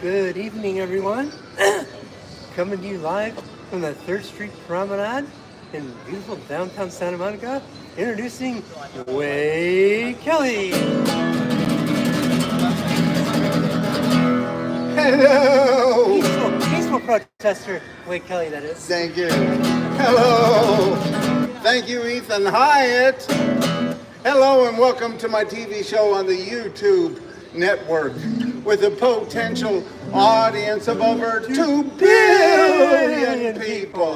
Good evening, everyone. Coming to you live from the 3rd Street Promenade in beautiful downtown Santa Monica, introducing Kelley. Hello! Peaceful protester, Kelley, that is. Thank you. Hello! Thank you, Ethan Hiatt. Hello and welcome to my TV show on the YouTube network with a potential audience of over 2 billion people.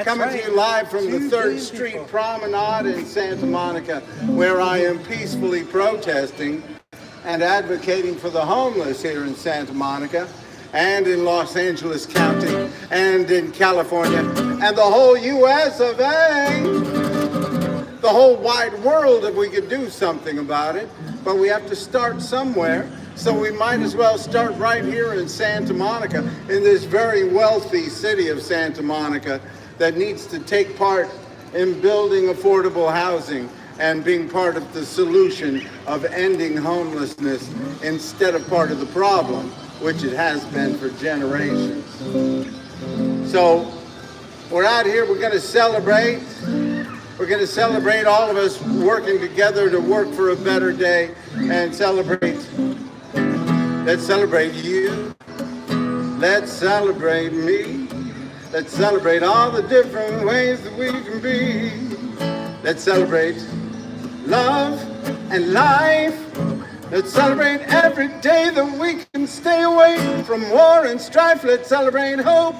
Coming to you live from the 3rd Street Promenade in Santa Monica, where I am peacefully protesting and advocating for the homeless here in Santa Monica and in Los Angeles County and in California and the whole US of A. The whole wide world if we could do something about it, but we have to start somewhere. So we might as well start right here in Santa Monica, in this very wealthy city of Santa Monica that needs to take part in building affordable housing and being part of the solution of ending homelessness instead of part of the problem, which it has been for generations. So we're out here, we're going to celebrate. We're going to celebrate all of us working together to work for a better day and celebrate. Let's celebrate you. Let's celebrate me. Let's celebrate all the different ways that we can be. Let's celebrate love and life. Let's celebrate every day that we can stay away from war and strife. Let's celebrate hope.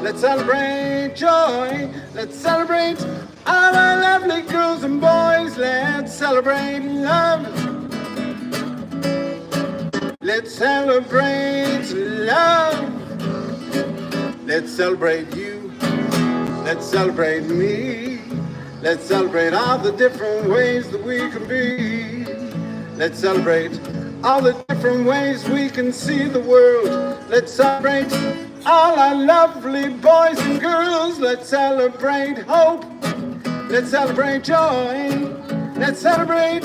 Let's celebrate joy. Let's celebrate all our lovely girls and boys. Let's celebrate love. Let's celebrate love. Let's celebrate you. Let's celebrate me. Let's celebrate all the different ways that we can be. Let's celebrate all the different ways we can see the world. Let's celebrate all our lovely boys and girls. Let's celebrate hope. Let's celebrate joy. Let's celebrate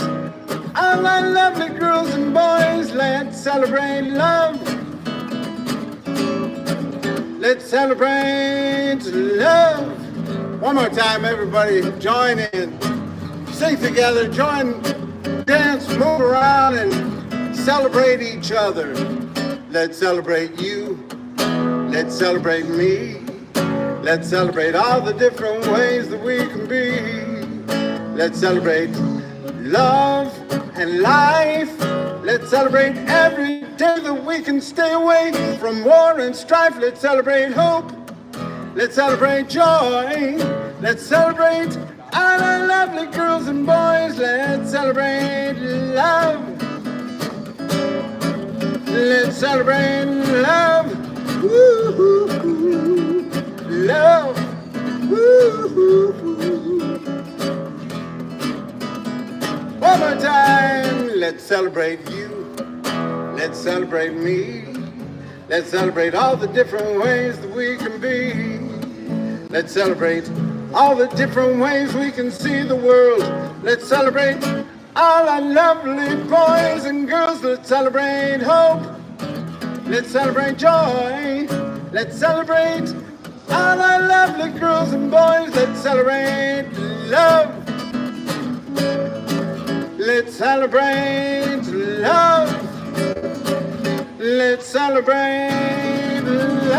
all our lovely girls and boys. Let's celebrate love. Let's celebrate love. One more time, everybody, join in. Sing together, join, dance, move around, and celebrate each other. Let's celebrate you. Let's celebrate me. Let's celebrate all the different ways that we can be. Let's celebrate love and life. Let's celebrate every day that we can stay away from war and strife. Let's celebrate hope. Let's celebrate joy. Let's celebrate all our lovely girls and boys. Let's celebrate love. Let's celebrate love. Woo-hoo-hoo. Love. Woo-hoo-hoo. One more time. Let's celebrate you. Let's celebrate me. Let's celebrate all the different ways that we can be. Let's celebrate all the different ways we can see the world. Let's celebrate all our lovely boys and girls. Let's celebrate hope. Let's celebrate joy. Let's celebrate all our lovely girls and boys. Let's celebrate love. Let's celebrate love. Let's celebrate love.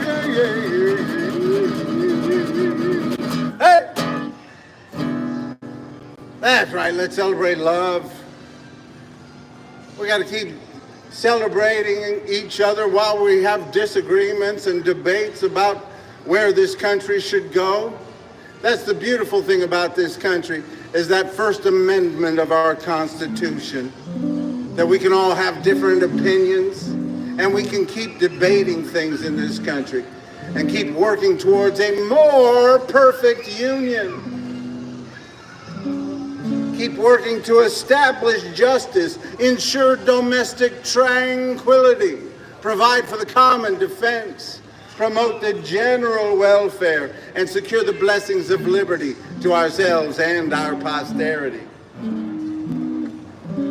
Yeah, yeah, yeah. Hey! That's right, let's celebrate love. We got to keep celebrating each other while we have disagreements and debates about where this country should go. That's the beautiful thing about this country, is that First Amendment of our Constitution, that we can all have different opinions and we can keep debating things in this country and keep working towards a more perfect union. Keep working to establish justice, ensure domestic tranquility, provide for the common defense, promote the general welfare, and secure the blessings of liberty to ourselves and our posterity.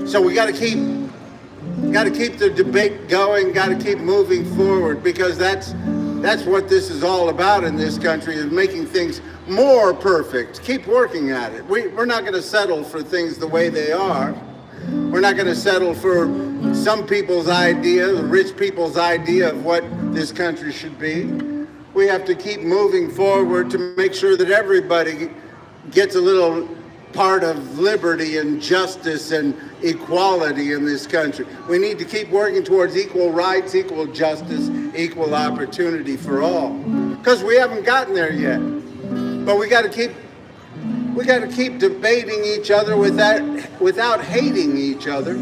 So we got to keep got to keep the debate going, got to keep moving forward, because that's what this is all about in this country, is making things more perfect. Keep working at it. We're not going to settle for things the way they are. We're not going to settle for some people's idea, the rich people's idea of what this country should be. We have to keep moving forward to make sure that everybody gets a little part of liberty and justice and equality in this country. We need to keep working towards equal rights, equal justice, equal opportunity for all. Because we haven't gotten there yet. But we got to keep debating each other without hating each other.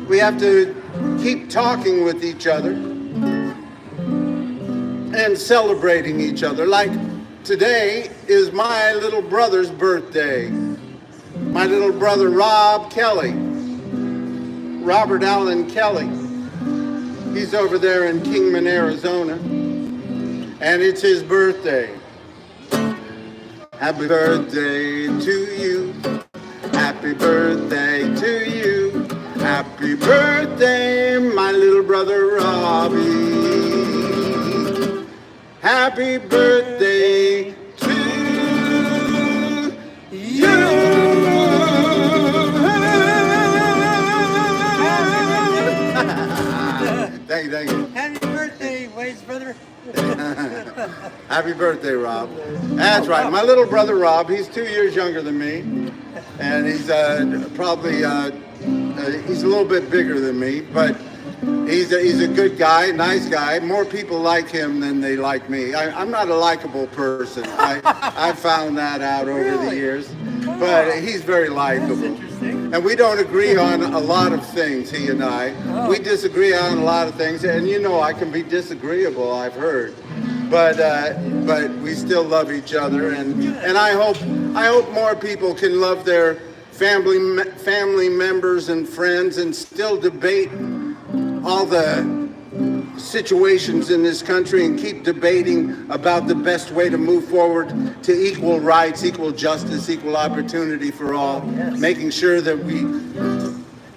We have to keep talking with each other and celebrating each other. Like today is my little brother's birthday. My little brother, Kelley, Robert Allen Kelley. He's over there in Kingman, Arizona, and it's his birthday. Happy birthday to you. Happy birthday to you. Happy birthday, my little brother Robbie. Happy birthday to you. Thank you. Happy birthday, Wade's brother. Happy birthday, Rob. That's right. My little brother Rob, he's 2 years younger than me. And he's probably, he's a little bit bigger than me, but he's a good guy, nice guy. More people like him than they like me. I'm not a likable person. I found that out over the years. But he's very likable. And we don't agree on a lot of things, he and I. We disagree on a lot of things, and you know I can be disagreeable, I've heard. But we still love each other, and I hope more people can love their family members and friends and still debate all the situations in this country and keep debating about the best way to move forward to equal rights, equal justice, equal opportunity for all, making sure that we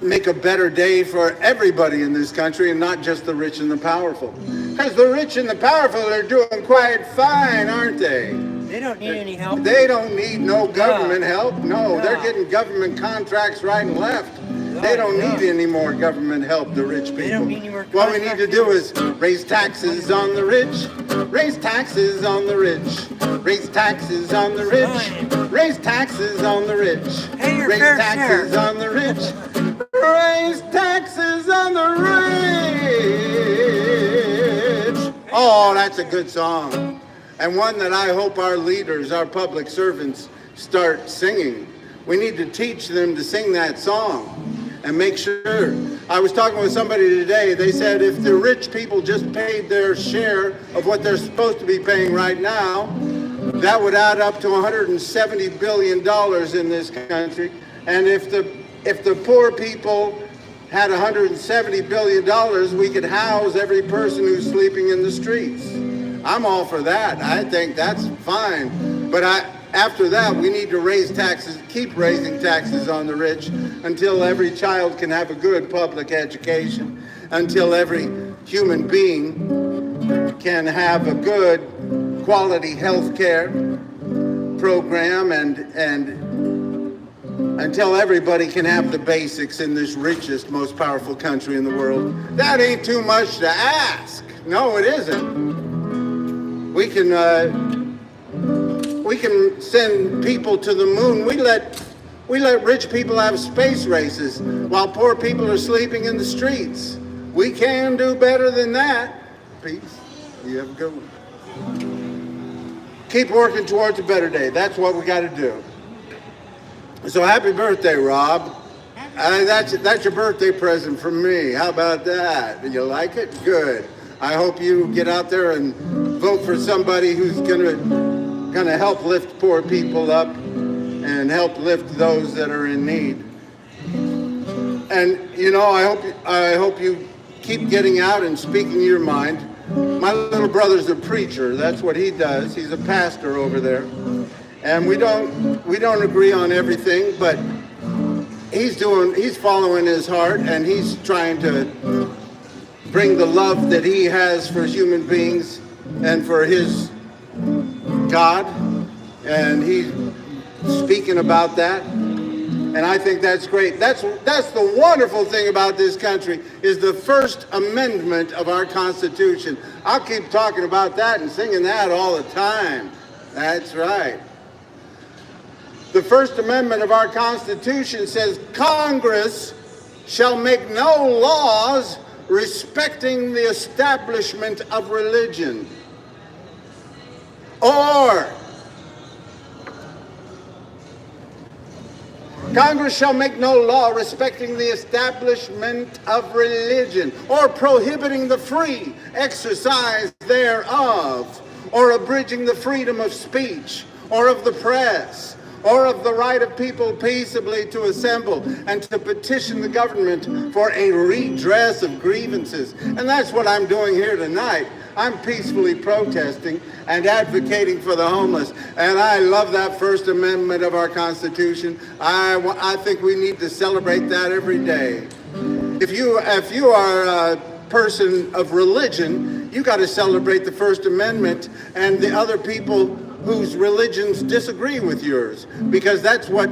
make a better day for everybody in this country and not just the rich and the powerful. Because the rich and the powerful are doing quite fine, aren't they? They don't need any help. They don't need no government help. No, they're getting government contracts right and left. They don't need any more government help, the rich people. They don't need any more What we need to do is raise taxes on the rich, raise taxes on the rich, raise taxes on the rich, raise taxes on the rich, raise taxes on the rich, raise taxes on the rich. Oh, that's a good song. And one that I hope our leaders, our public servants, start singing. We need to teach them to sing that song. And make sure. I was talking with somebody today. They said if the rich people just paid their share of what they're supposed to be paying right now, that would add up to $170 billion in this country. And if the poor people had $170 billion, we could house every person who's sleeping in the streets. I'm all for that. I think that's fine. But after that, we need to raise taxes, keep raising taxes on the rich until every child can have a good public education, until every human being can have a good quality health care program, and until everybody can have the basics in this richest, most powerful country in the world. That ain't too much to ask. No, it isn't. We can send people to the moon. We let rich people have space races while poor people are sleeping in the streets. We can do better than that. Peace. You have a good one. Keep working towards a better day. That's what we got to do. So happy birthday, Rob. That's your birthday present from me. How about that? You like it? Good. I hope you get out there and vote for somebody who's gonna help lift poor people up and help lift those that are in need. And you know, I hope you keep getting out and speaking your mind. My little brother's a preacher. That's what he does. He's a pastor over there. And we don't agree on everything, but he's following his heart, and he's trying to bring the love that he has for human beings and for his God, and he's speaking about that. And I think that's great. That's the wonderful thing about this country, is the First Amendment of our Constitution. I'll keep talking about that and singing that all the time. That's right. The First Amendment of our Constitution says, Congress shall make no laws respecting the establishment of religion, or Congress shall make no law respecting the establishment of religion, or prohibiting the free exercise thereof, or abridging the freedom of speech, or of the press, or of the right of people peaceably to assemble and to petition the government for a redress of grievances. And that's what I'm doing here tonight. I'm peacefully protesting and advocating for the homeless. And I love that First Amendment of our Constitution. I think we need to celebrate that every day. If you are a person of religion, you got to celebrate the First Amendment and the other people whose religions disagree with yours, because that's what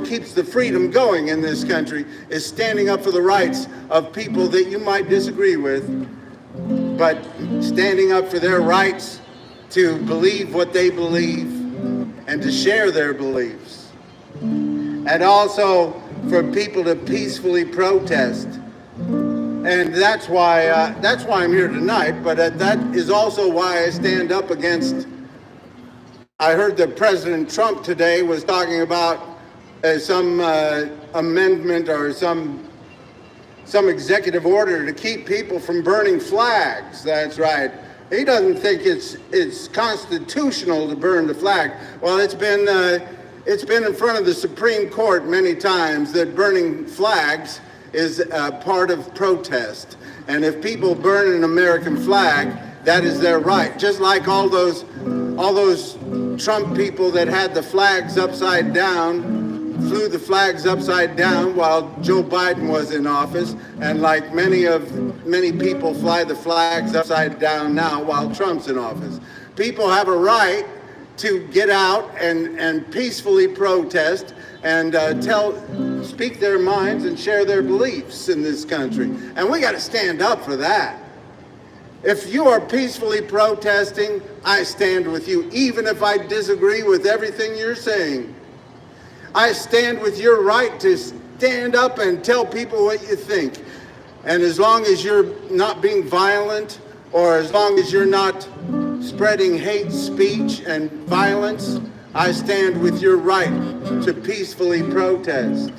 keeps the freedom going in this country, is standing up for the rights of people that you might disagree with, but standing up for their rights to believe what they believe and to share their beliefs. And also for people to peacefully protest. And that's why I'm here tonight, but that is also why I stand up against. I heard that President Trump today was talking about some amendment or some executive order to keep people from burning flags. That's right. He doesn't think it's constitutional to burn the flag. Well, it's been in front of the Supreme Court many times that burning flags is part of protest. And if people burn an American flag, that is their right. Just like all those Trump people that had the flags upside down, flew the flags upside down while Joe Biden was in office, and like many people fly the flags upside down now while Trump's in office. People have a right to get out and peacefully protest and speak their minds and share their beliefs in this country. And we got to stand up for that. If you are peacefully protesting, I stand with you, even if I disagree with everything you're saying. I stand with your right to stand up and tell people what you think. And as long as you're not being violent, or as long as you're not spreading hate speech and violence, I stand with your right to peacefully protest.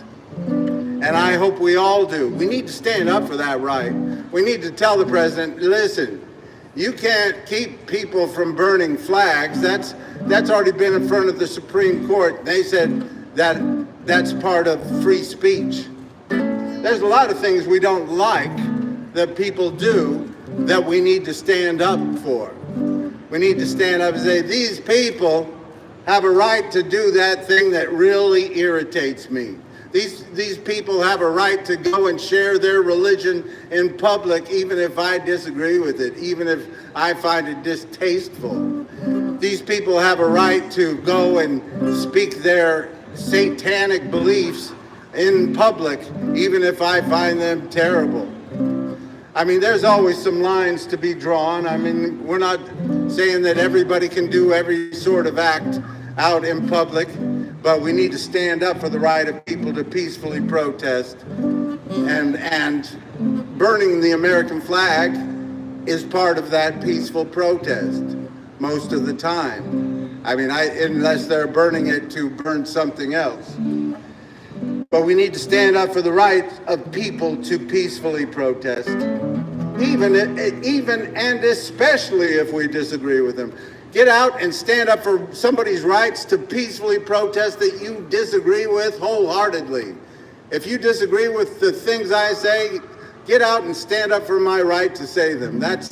And I hope we all do. We need to stand up for that right. We need to tell the president, listen, you can't keep people from burning flags. That's already been in front of the Supreme Court. They said that's part of free speech. There's a lot of things we don't like that people do that we need to stand up for. We need to stand up and say, these people have a right to do that thing that really irritates me. These people have a right to go and share their religion in public, even if I disagree with it, even if I find it distasteful. These people have a right to go and speak their satanic beliefs in public, even if I find them terrible. I mean, there's always some lines to be drawn. I mean, we're not saying that everybody can do every sort of act out in public, but we need to stand up for the right of people to peacefully protest. And burning the American flag is part of that peaceful protest most of the time. I mean, unless they're burning it to burn something else. But we need to stand up for the right of people to peacefully protest, even and especially if we disagree with them. Get out and stand up for somebody's rights to peacefully protest that you disagree with wholeheartedly. If you disagree with the things I say, get out and stand up for my right to say them. That's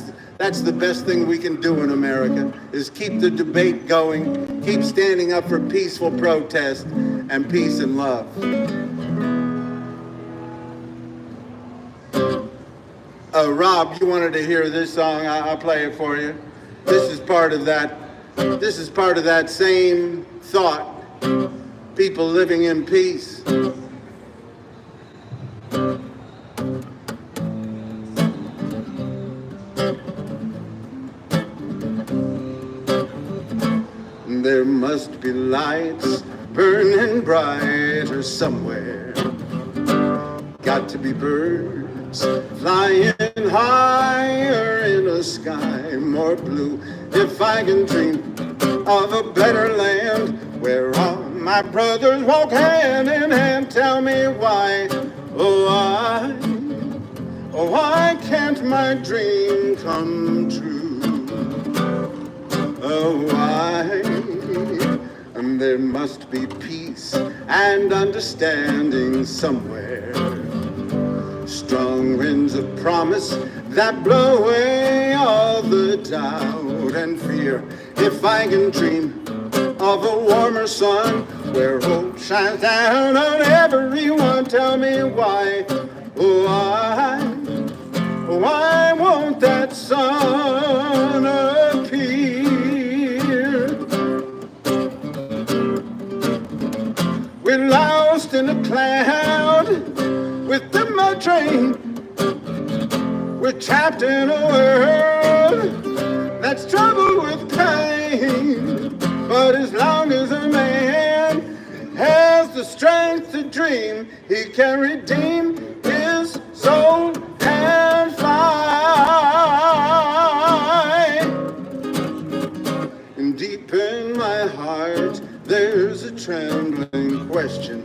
the best thing we can do in America, is keep the debate going, keep standing up for peaceful protest and peace and love. Rob, you wanted to hear this song. I'll play it for you. This is part of that. This is part of that same thought. People living in peace. There must be lights burning brighter somewhere. Got to be birds flying higher in a sky more blue. If I can dream of a better land where all my brothers walk hand in hand, tell me why, why can't my dream come true? Oh, why? And there must be peace and understanding somewhere. Strong winds of promise that blow away all the doubt and fear. If I can dream of a warmer sun where hope shines down on everyone, tell me why, why won't that sun appear? We're lost in a cloud with the mud train. We're trapped in a world that's troubled with pain. But as long as a man has the strength to dream, he can redeem his soul and fly. And deep in my heart, there's a trembling question.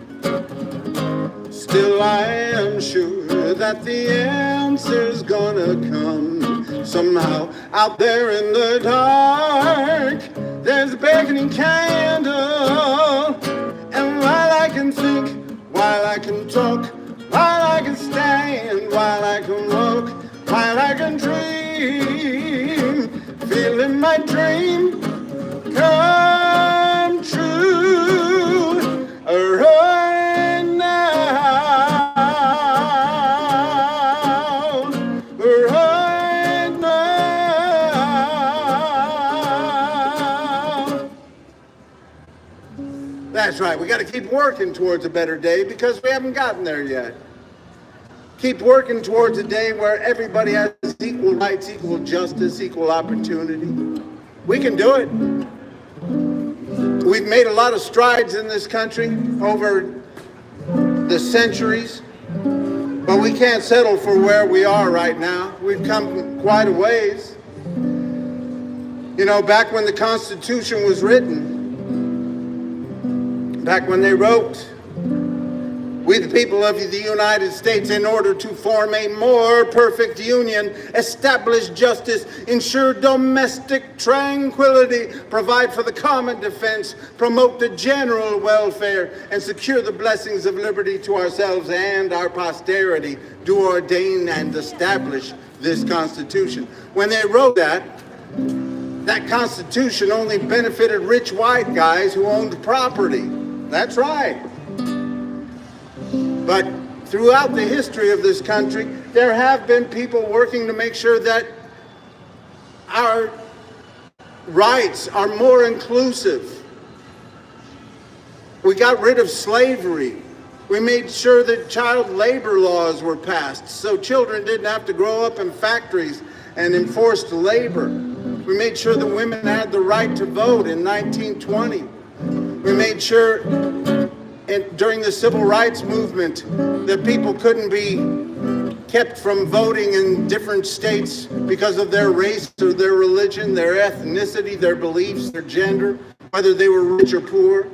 Still I am sure that the answer's gonna come somehow. Out there in the dark, there's a beckoning candle. And while I can think, while I can talk, while I can stand, while I can walk, while I can dream, feeling my dream come true right now, right now. That's right, we got to keep working towards a better day because we haven't gotten there yet. Keep working towards a day where everybody has equal rights, equal justice, equal opportunity. We can do it. We've made a lot of strides in this country over the centuries, but we can't settle for where we are right now. We've come quite a ways. You know, back when the Constitution was written, back when they wrote, "We the people of the United States, in order to form a more perfect union, establish justice, ensure domestic tranquility, provide for the common defense, promote the general welfare, and secure the blessings of liberty to ourselves and our posterity, do ordain and establish this Constitution." When they wrote that Constitution only benefited rich white guys who owned property. That's right. But throughout the history of this country, there have been people working to make sure that our rights are more inclusive. We got rid of slavery. We made sure that child labor laws were passed so children didn't have to grow up in factories and enforced labor. We made sure that women had the right to vote in 1920. We made sure during the civil rights movement that people couldn't be kept from voting in different states because of their race or their religion, their ethnicity, their beliefs, their gender, whether they were rich or poor.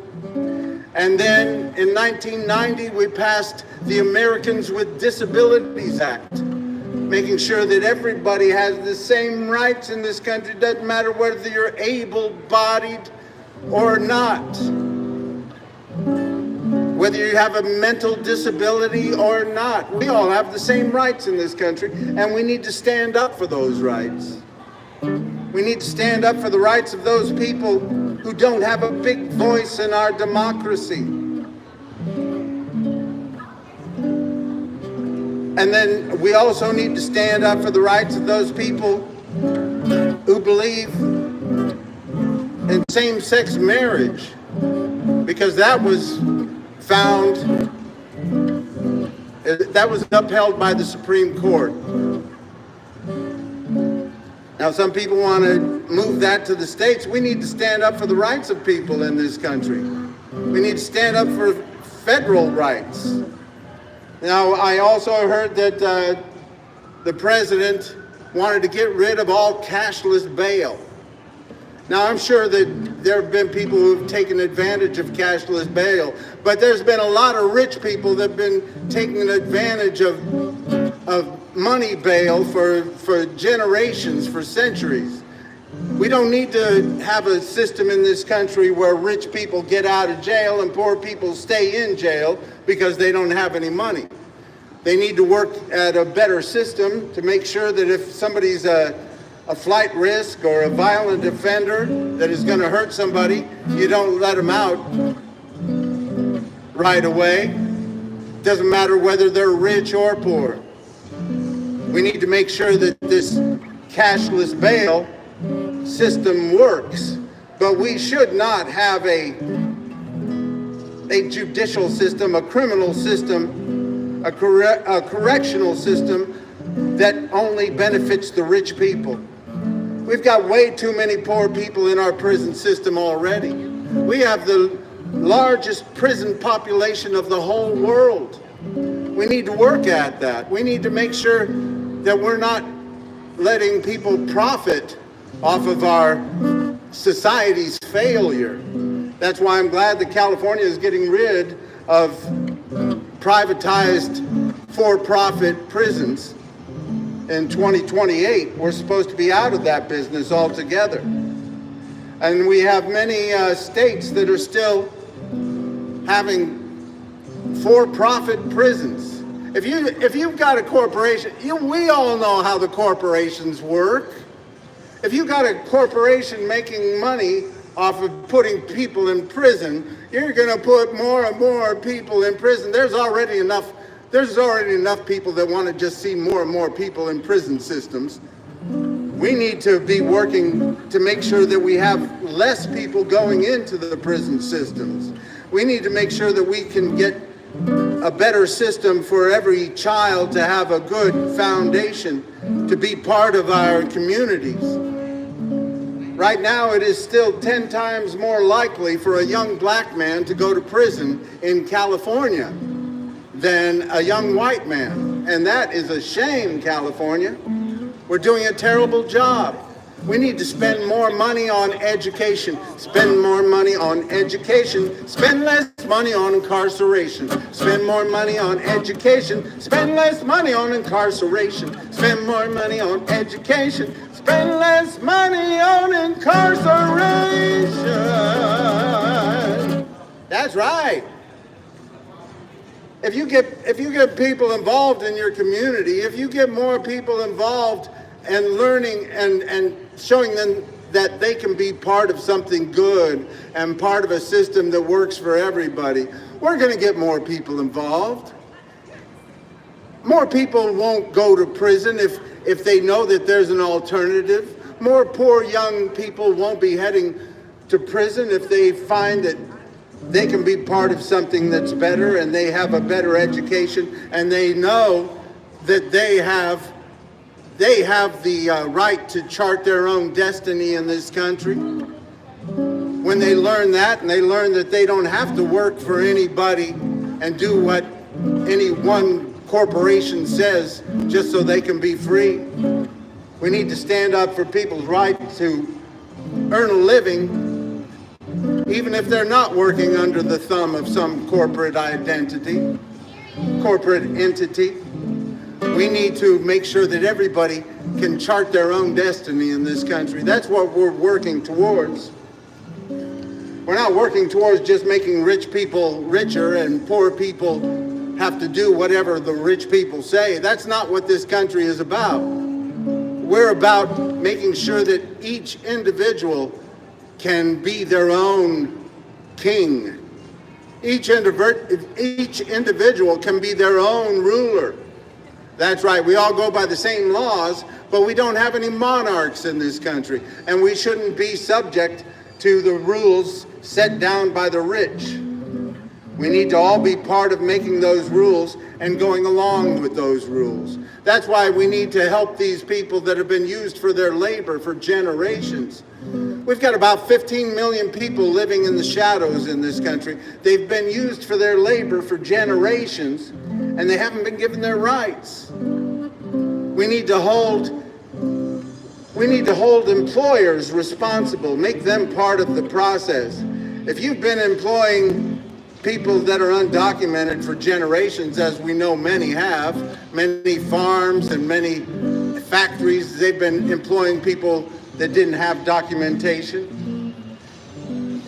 And then in 1990, we passed the Americans with Disabilities Act, making sure that everybody has the same rights in this country. Doesn't matter whether you're able-bodied or not, whether you have a mental disability or not. We all have the same rights in this country, and we need to stand up for those rights. We need to stand up for the rights of those people who don't have a big voice in our democracy. And then we also need to stand up for the rights of those people who believe in same-sex marriage, because that was upheld by the Supreme Court. Now, some people want to move that to the states. We need to stand up for the rights of people in this country. We need to stand up for federal rights. Now, I also heard that the president wanted to get rid of all cashless bail. Now, I'm sure that there have been people who have taken advantage of cashless bail, but there's been a lot of rich people that have been taking advantage of money bail for generations, for centuries. We don't need to have a system in this country where rich people get out of jail and poor people stay in jail because they don't have any money. They need to work at a better system to make sure that if somebody's a flight risk or a violent offender that is going to hurt somebody, you don't let them out right away. Doesn't matter whether they're rich or poor. We need to make sure that this cashless bail system works, but we should not have a judicial system, a criminal system, a correctional system that only benefits the rich people. We've got way too many poor people in our prison system already. We have the largest prison population of the whole world. We need to work at that. We need to make sure that we're not letting people profit off of our society's failure. That's why I'm glad that California is getting rid of privatized for-profit prisons. In 2028, we're supposed to be out of that business altogether. And we have many states that are still having for-profit prisons. If you've got a corporation, we all know how the corporations work. If you've got a corporation making money off of putting people in prison, you're going to put more and more people in prison. There's already enough people that want to just see more and more people in prison systems. We need to be working to make sure that we have less people going into the prison systems. We need to make sure that we can get a better system for every child to have a good foundation to be part of our communities. Right now, it is still 10 times more likely for a young black man to go to prison in California than a young white man. And that is a shame, California. We're doing a terrible job. We need to spend more money on education, spend more money on education, spend less money on incarceration, spend more money on education, spend less money on incarceration, spend more money on education, spend less money on incarceration. That's right. If you get people involved in your community, if you get more people involved and learning and showing them that they can be part of something good and part of a system that works for everybody, we're going to get more people involved. More people won't go to prison if they know that there's an alternative. More poor young people won't be heading to prison if they find that they can be part of something that's better and they have a better education and they know that they have the right to chart their own destiny in this country. When they learn that and they learn that they don't have to work for anybody and do what any one corporation says just so they can be free. We need to stand up for people's right to earn a living even if they're not working under the thumb of some corporate entity. We need to make sure that everybody can chart their own destiny in this country. That's what we're working towards. We're not working towards just making rich people richer and poor people have to do whatever the rich people say. That's not what this country is about. We're about making sure that each individual can be their own king. Each individual can be their own ruler. That's right. We all go by the same laws, but we don't have any monarchs in this country. And we shouldn't be subject to the rules set down by the rich. We need to all be part of making those rules and going along with those rules. That's why we need to help these people that have been used for their labor for generations. We've got about 15 million people living in the shadows in this country. They've been used for their labor for generations, and they haven't been given their rights. We need to hold employers responsible, make them part of the process. If you've been employing people that are undocumented for generations, as we know many have, many farms and many factories, they've been employing people that didn't have documentation.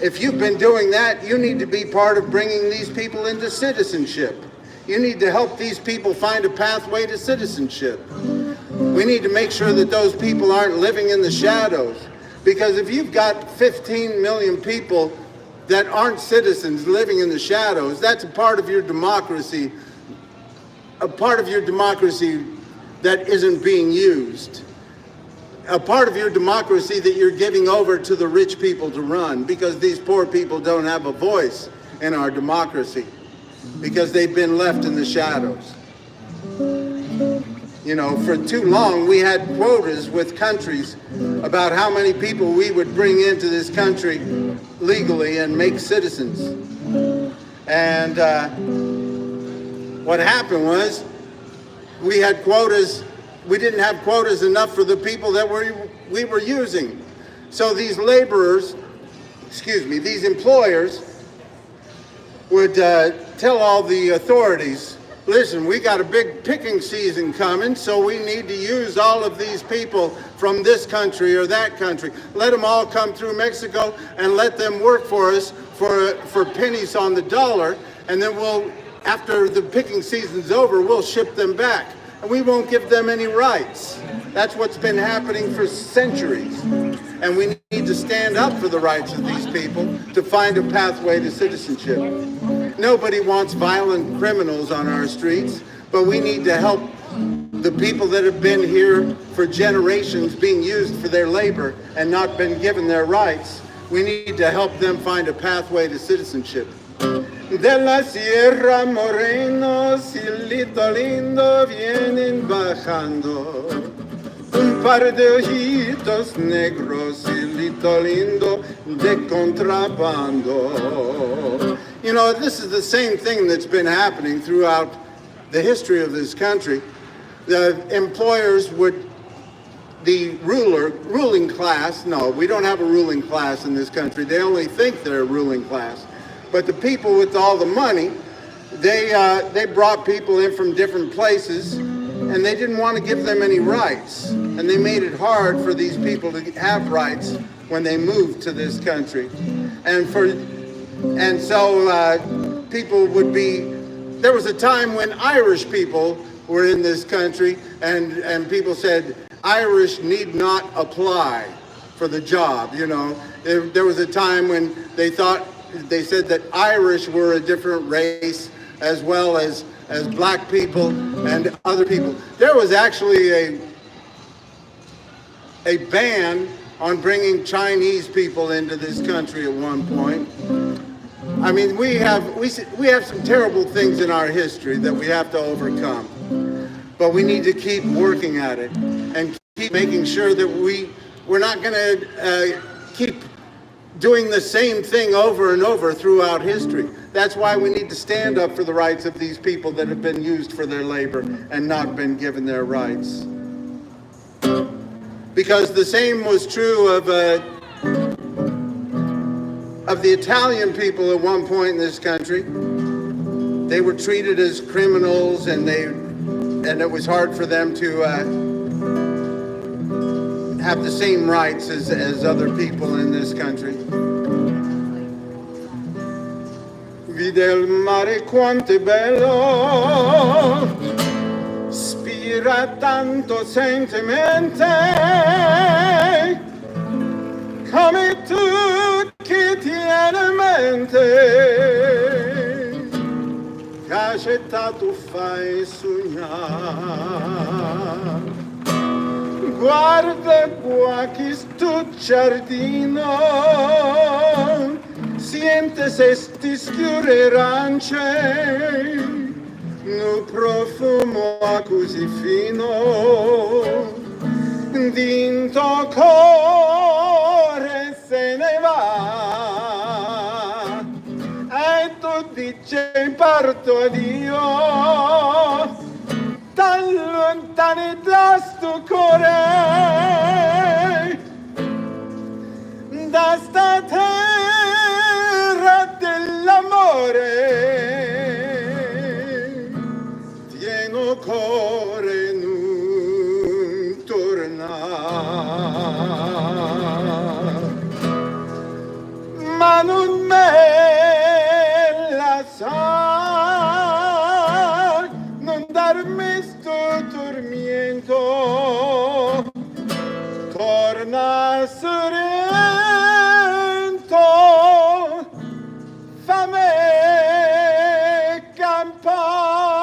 If you've been doing that, you need to be part of bringing these people into citizenship. You need to help these people find a pathway to citizenship. We need to make sure that those people aren't living in the shadows. Because if you've got 15 million people that aren't citizens living in the shadows, that's a part of your democracy, that isn't being used. A part of your democracy that you're giving over to the rich people to run, because these poor people don't have a voice in our democracy, because they've been left in the shadows. You know, for too long we had quotas with countries about how many people we would bring into this country legally and make citizens. And what happened was we had quotas. We didn't have quotas enough for the people that we were using. So these these employers would tell all the authorities, listen, we got a big picking season coming, so we need to use all of these people from this country or that country. Let them all come through Mexico and let them work for us for pennies on the dollar, and then after the picking season's over, we'll ship them back. And we won't give them any rights. That's what's been happening for centuries. And we need to stand up for the rights of these people to find a pathway to citizenship. Nobody wants violent criminals on our streets, but we need to help the people that have been here for generations being used for their labor and not been given their rights. We need to help them find a pathway to citizenship. De la Sierra Morenos, Hilito lindo, vienen bajando. Un par de ojitos negros, Hilito lindo, de contrabando. You know, this is the same thing that's been happening throughout the history of this country. The employers the ruling class, no, we don't have a ruling class in this country. They only think they're a ruling class. But the people with all the money, they brought people in from different places, and they didn't want to give them any rights. And they made it hard for these people to have rights when they moved to this country. And so people would be, there was a time when Irish people were in this country, and people said, Irish need not apply for the job, you know. There was a time when they said that Irish were a different race as well as black people and other people. There was actually a ban on bringing Chinese people into this country at one point. I mean, we have some terrible things in our history that we have to overcome. But we need to keep working at it and keep making sure that we're not going to keep doing the same thing over and over throughout history. That's why we need to stand up for the rights of these people that have been used for their labor and not been given their rights. Because the same was true of the Italian people at one point in this country. They were treated as criminals, and it was hard for them to have the same rights as other people in this country. Vide il mare quanto bello, spira tanto sentimente, come tu che tieni mente, la città tu fai sognare. Guarda qua che sto giardino, siente se sti schiuri arance, un profumo così fino, dinto cuore se ne va, e tu dici parto addio, tan lontani da sto cuore, da sta terra dell'amore, tieno cuore non torna, ma non me la sa, non darmi sto tormento, torna sorrento, fammi campare.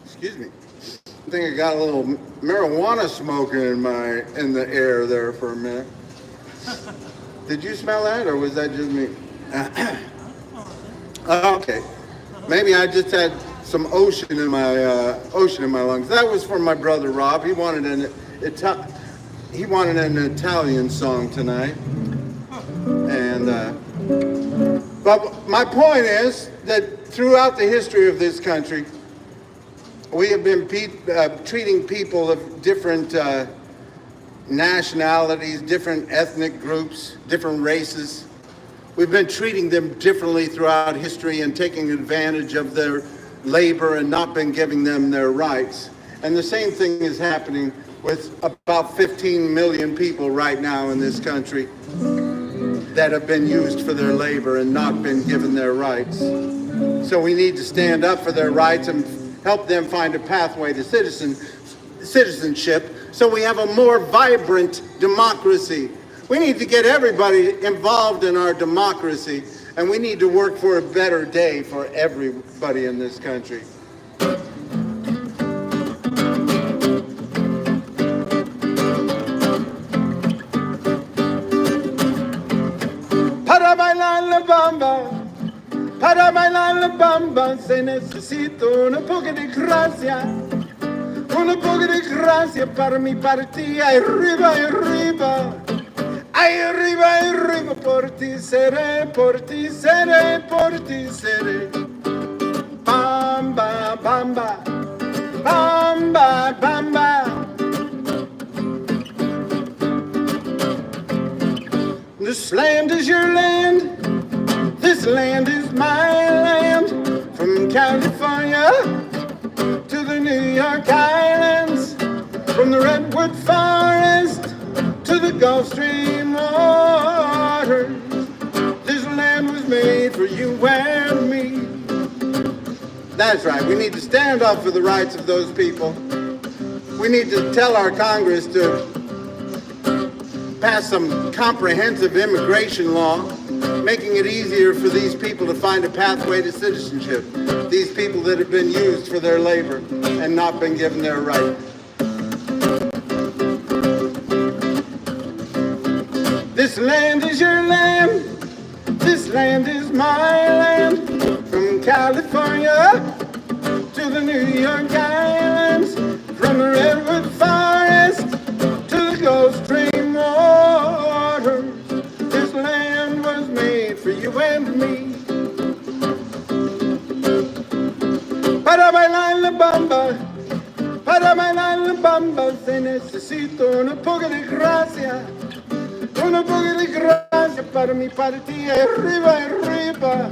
Excuse me. I think I got a little marijuana smoking in the air there for a minute. Did you smell that, or was that just me? Okay, maybe I just had some ocean in my lungs. That was from my brother Rob. He wanted an Italian song tonight, and but my point is that throughout the history of this country, we have been treating people of different nationalities, different ethnic groups, different races. We've been treating them differently throughout history and taking advantage of their labor and not been giving them their rights. And the same thing is happening with about 15 million people right now in this country that have been used for their labor and not been given their rights. So we need to stand up for their rights and help them find a pathway to citizenship so we have a more vibrant democracy. We need to get everybody involved in our democracy, and we need to work for a better day for everybody in this country. Para bailar la bamba, se necesita un poco de gracia. Un poco de gracia para mi partida, arriba, arriba. Ay, arriba, arriba, por ti seré, por ti seré, por ti seré. Bamba, bamba, bamba, bamba. This land is your land, this land is my land. From California to the New York Islands, from the Redwood Forest to the Gulf Stream waters. This land was made for you and me. That's right, we need to stand up for the rights of those people. We need to tell our Congress to pass some comprehensive immigration law, making it easier for these people to find a pathway to citizenship. These people that have been used for their labor and not been given their right. This land is your land, this land is my land. From California to the New York Islands, from the Redwood Forest to the Gulf Stream waters. This land was made for you and me. Para bailar la bamba, se necesita un poco de gracia. Un poco de gracia para mi partida, arriba, arriba.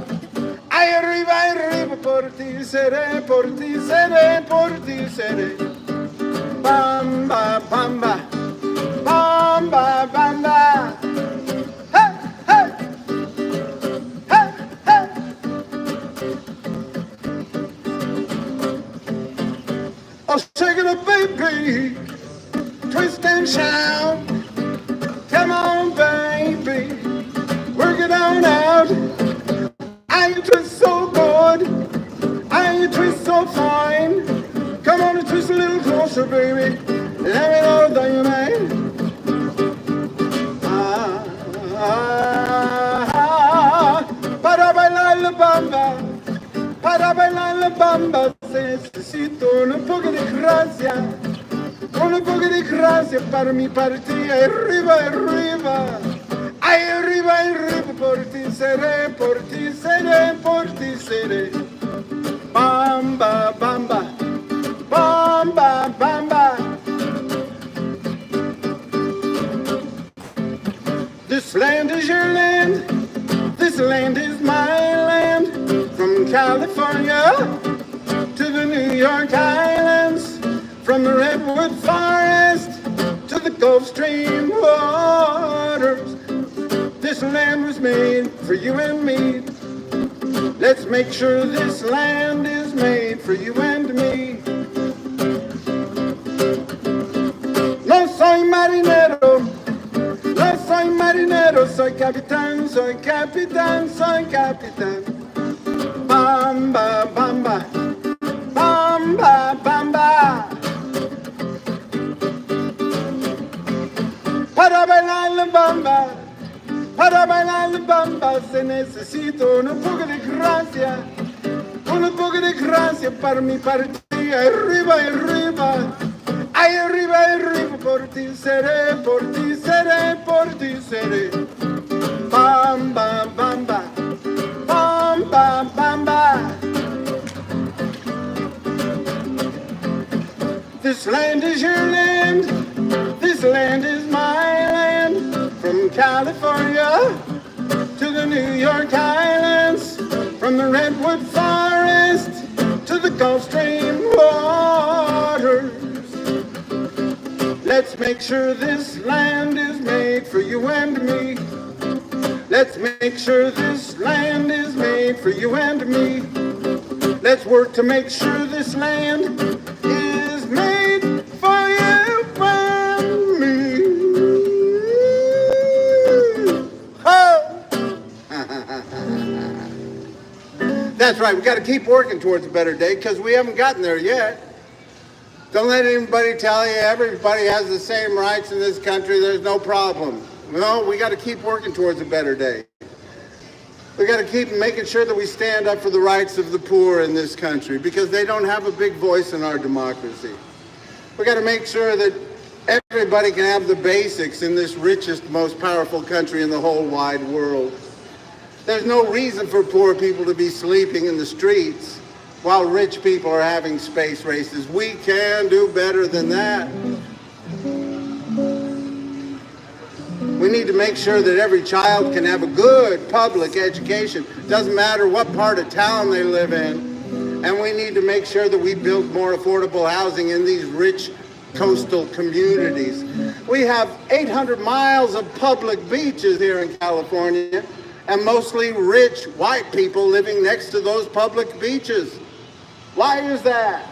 Ay, arriba, arriba, por ti seré, por ti seré, por ti seré. Bamba, bamba, bamba, bamba. Hey, hey, hey, hey. Oh, shake it up, baby, twist and shout. Come on, baby, good. And you twist so good. And you twist so fine. Come on and twist a little closer, baby. Let me know that you mind. Para bailar la bamba. Para bailar la bamba necesito un poco de gracia. Un poco de gracia para mi partida. Arriba, arriba. Ay, arriba, arriba. Por ti seré, por ti seré, por ti seré. Bamba, bamba. Bamba, bamba. This land is your land. This land is my land. From California to the New York Islands. From the Redwood Forest to the Gulf Stream waters. This land was made for you and me. Let's make sure this land is made for you and me. No soy marinero, no soy marinero, soy capitán, soy capitán, soy capitán. Bamba, bamba, bamba, bamba. Para bailar la bamba, para bailar la bamba se necesita un poco de gracia, un poco de gracia para mi partida. Arriba, arriba, ay, arriba, arriba, por ti seré, por ti seré, por ti seré. Bamba, bamba, bamba, bamba. This land is your land, this land is my land. From California to the New York Islands, from the Redwood Forest to the Gulf Stream waters. Let's make sure this land is made for you and me. Let's make sure this land is made for you and me. Let's work to make sure this land is made for you and me. Oh! That's right, we got to keep working towards a better day because we haven't gotten there yet. Don't let anybody tell you everybody has the same rights in this country, there's no problem. No, we got to keep working towards a better day. We got to keep making sure that we stand up for the rights of the poor in this country because they don't have a big voice in our democracy. We got to make sure that everybody can have the basics in this richest, most powerful country in the whole wide world. There's no reason for poor people to be sleeping in the streets while rich people are having space races. We can do better than that. We need to make sure that every child can have a good public education. Doesn't matter what part of town they live in. And we need to make sure that we build more affordable housing in these rich coastal communities. We have 800 miles of public beaches here in California, and mostly rich white people living next to those public beaches. Why is that?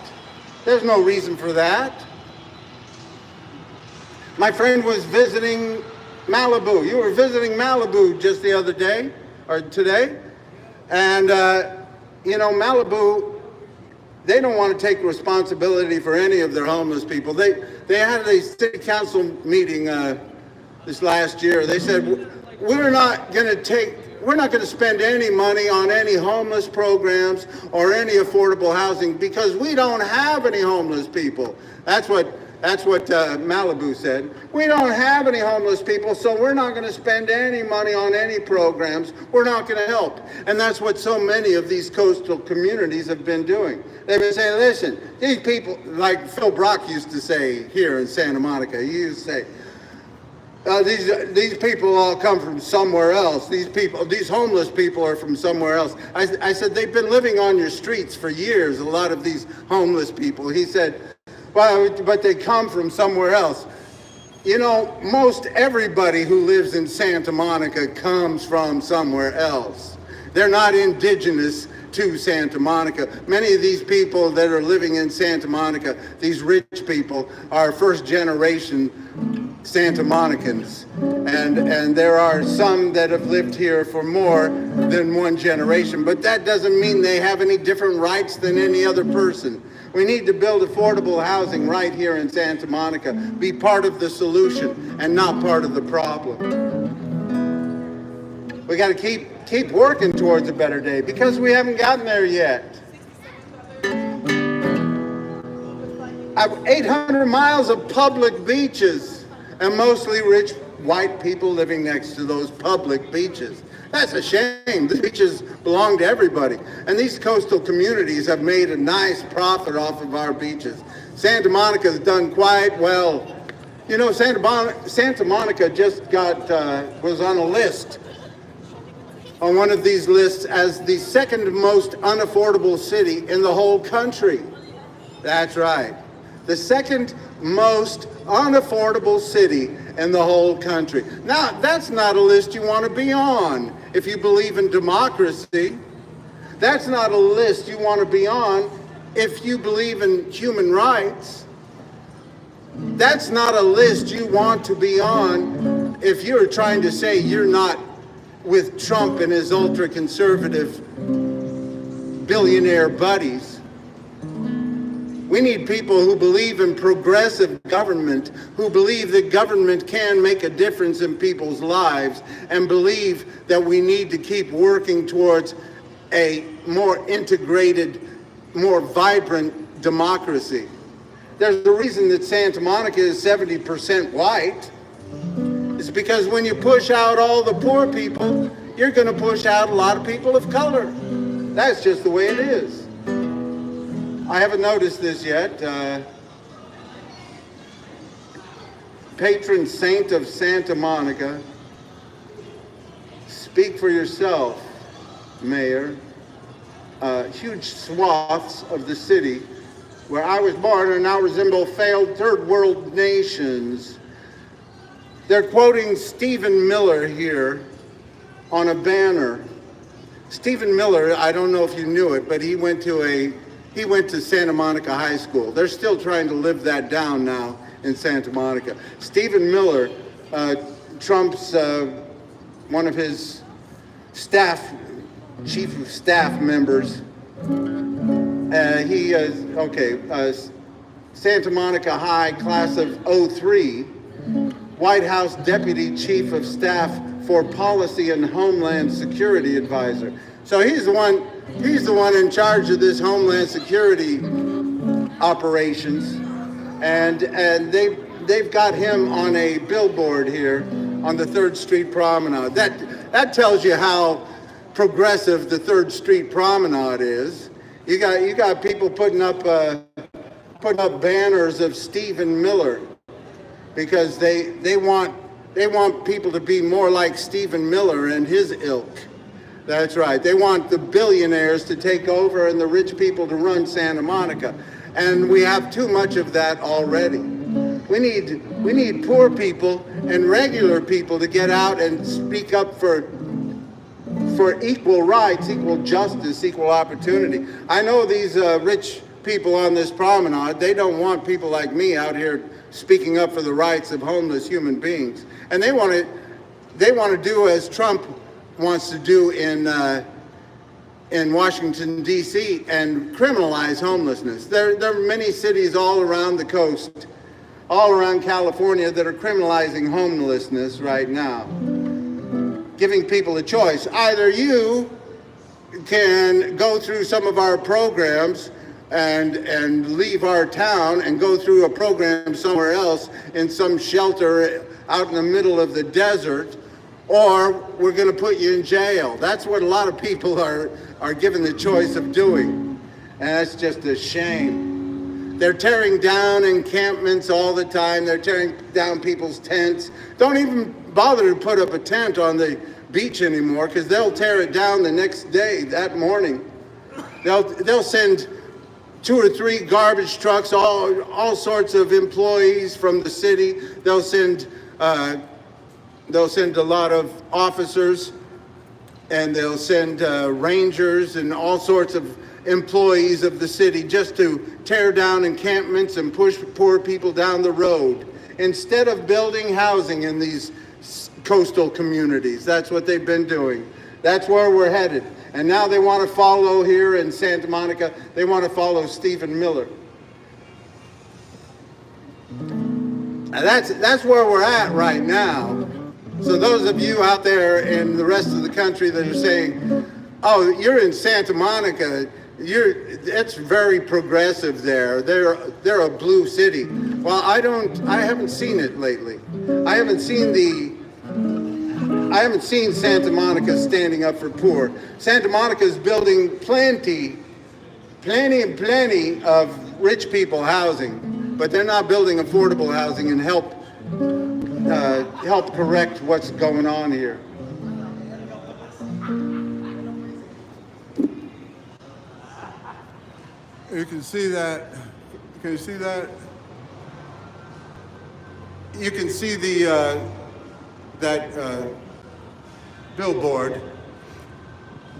There's no reason for that. My friend was visiting Malibu. You were visiting Malibu just the other day, or today. And, Malibu, they don't want to take responsibility for any of their homeless people. They had a city council meeting this last year. They said, we're not going to spend any money on any homeless programs or any affordable housing because we don't have any homeless people. That's what Malibu said. We don't have any homeless people, so we're not going to spend any money on any programs. We're not going to help. And that's what so many of these coastal communities have been doing. They've been saying, listen, these people, like Phil Brock used to say here in Santa Monica, he used to say, these people all come from somewhere else. These homeless people are from somewhere else. I said, they've been living on your streets for years, a lot of these homeless people. He said, well, but they come from somewhere else. You know, most everybody who lives in Santa Monica comes from somewhere else. They're not indigenous to Santa Monica. Many of these people that are living in Santa Monica, these rich people, are first generation Santa Monicans. And there are some that have lived here for more than one generation, but that doesn't mean they have any different rights than any other person. We need to build affordable housing right here in Santa Monica, be part of the solution and not part of the problem. We got to keep working towards a better day because we haven't gotten there yet. 800 miles of public beaches and mostly rich white people living next to those public beaches. That's a shame. The beaches belong to everybody. And these coastal communities have made a nice profit off of our beaches. Santa Monica's done quite well. You know, Santa Monica just was on a list, on one of these lists, as the second most unaffordable city in the whole country. That's right. The second most unaffordable city in the whole country. Now, that's not a list you want to be on if you believe in democracy. That's not a list you want to be on if you believe in human rights. That's not a list you want to be on if you're trying to say you're not with Trump and his ultra-conservative billionaire buddies. We need people who believe in progressive government, who believe that government can make a difference in people's lives, and believe that we need to keep working towards a more integrated, more vibrant democracy. There's a reason that Santa Monica is 70% white. It's because when you push out all the poor people, you're going to push out a lot of people of color. That's just the way it is. I haven't noticed this yet. Patron saint of Santa Monica. Speak for yourself, Mayor. Huge swaths of the city where I was born and now resemble failed third world nations. They're quoting Stephen Miller here on a banner. Stephen Miller, I don't know if you knew it, but he went to Santa Monica High School. They're still trying to live that down now in Santa Monica. Stephen Miller, Trump's, one of his chief of staff members, he is, Santa Monica High, class of '03, White House Deputy Chief of Staff for Policy and Homeland Security Advisor. So he's the one in charge of this Homeland Security operations, and they've got him on a billboard here on the 3rd Street Promenade. That tells you how progressive the 3rd Street Promenade is. You got people putting up banners of Stephen Miller because they want people to be more like Stephen Miller and his ilk. That's right. They want the billionaires to take over and the rich people to run Santa Monica. And we have too much of that already. We need poor people and regular people to get out and speak up for equal rights, equal justice, equal opportunity. I know these rich people on this promenade, they don't want people like me out here speaking up for the rights of homeless human beings. And they want to do as Trump wants to do in Washington, D.C. and criminalize homelessness. There are many cities all around the coast, all around California, that are criminalizing homelessness right now, giving people a choice. Either you can go through some of our programs and leave our town and go through a program somewhere else in some shelter out in the middle of the desert, or we're going to put you in jail. That's what a lot of people are given the choice of doing. And that's just a shame. They're tearing down encampments all the time. They're tearing down people's tents. Don't even bother to put up a tent on the beach anymore, because they'll tear it down the next day, that morning. They'll send 2 or 3 garbage trucks, all sorts of employees from the city. They'll send a lot of officers, and they'll send rangers and all sorts of employees of the city just to tear down encampments and push poor people down the road instead of building housing in these coastal communities. That's what they've been doing. That's where we're headed. And now they want to follow here in Santa Monica, they want to follow Stephen Miller. And that's where we're at right now. So those of you out there in the rest of the country that are saying, oh, you're in Santa Monica, it's very progressive there. They're a blue city. Well, I haven't seen it lately. I haven't seen Santa Monica standing up for poor. Santa Monica is building plenty of rich people housing, but they're not building affordable housing and help correct what's going on here. You can see that. Can you see that? You can see the that billboard,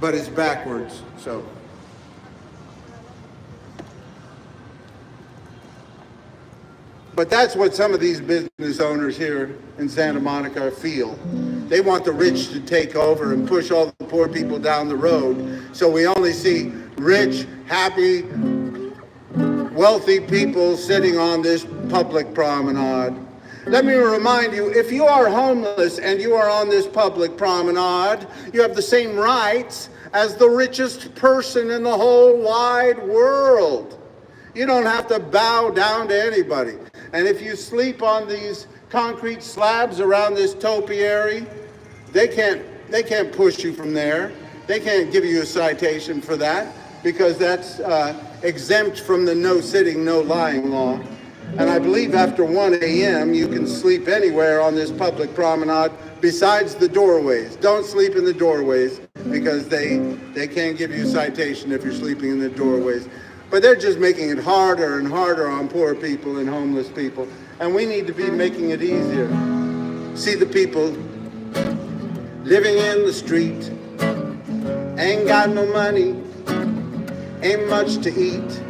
but it's backwards. So. But that's what some of these business owners here in Santa Monica feel. They want the rich to take over and push all the poor people down the road. So we only see rich, happy, wealthy people sitting on this public promenade. Let me remind you, if you are homeless and you are on this public promenade, you have the same rights as the richest person in the whole wide world. You don't have to bow down to anybody. And if you sleep on these concrete slabs around this topiary, they can't push you from there. They can't give you a citation for that because that's exempt from the no sitting, no lying law. And I believe after 1 a.m. you can sleep anywhere on this public promenade besides the doorways. Don't sleep in the doorways because they can't give you a citation if you're sleeping in the doorways. But they're just making it harder and harder on poor people and homeless people. And we need to be making it easier. See the people living in the street, ain't got no money, ain't much to eat.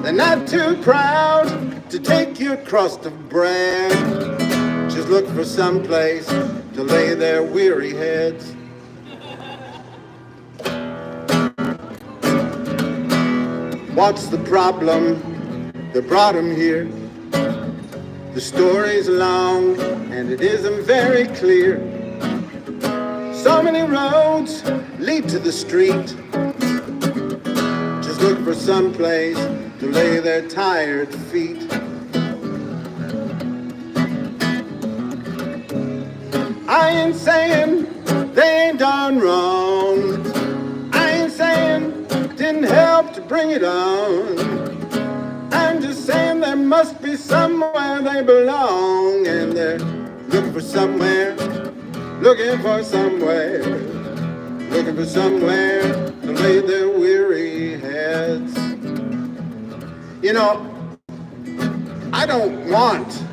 They're not too proud to take your crust of bread. Just look for some place to lay their weary heads. What's the problem that brought him here? The story's long and it isn't very clear. So many roads lead to the street. Just look for some place to lay their tired feet. I ain't saying they ain't done wrong. I ain't saying didn't help to bring it on. I'm just saying there must be somewhere they belong, and they're looking for somewhere, looking for somewhere, looking for somewhere to lay their weary heads. You know, I don't want,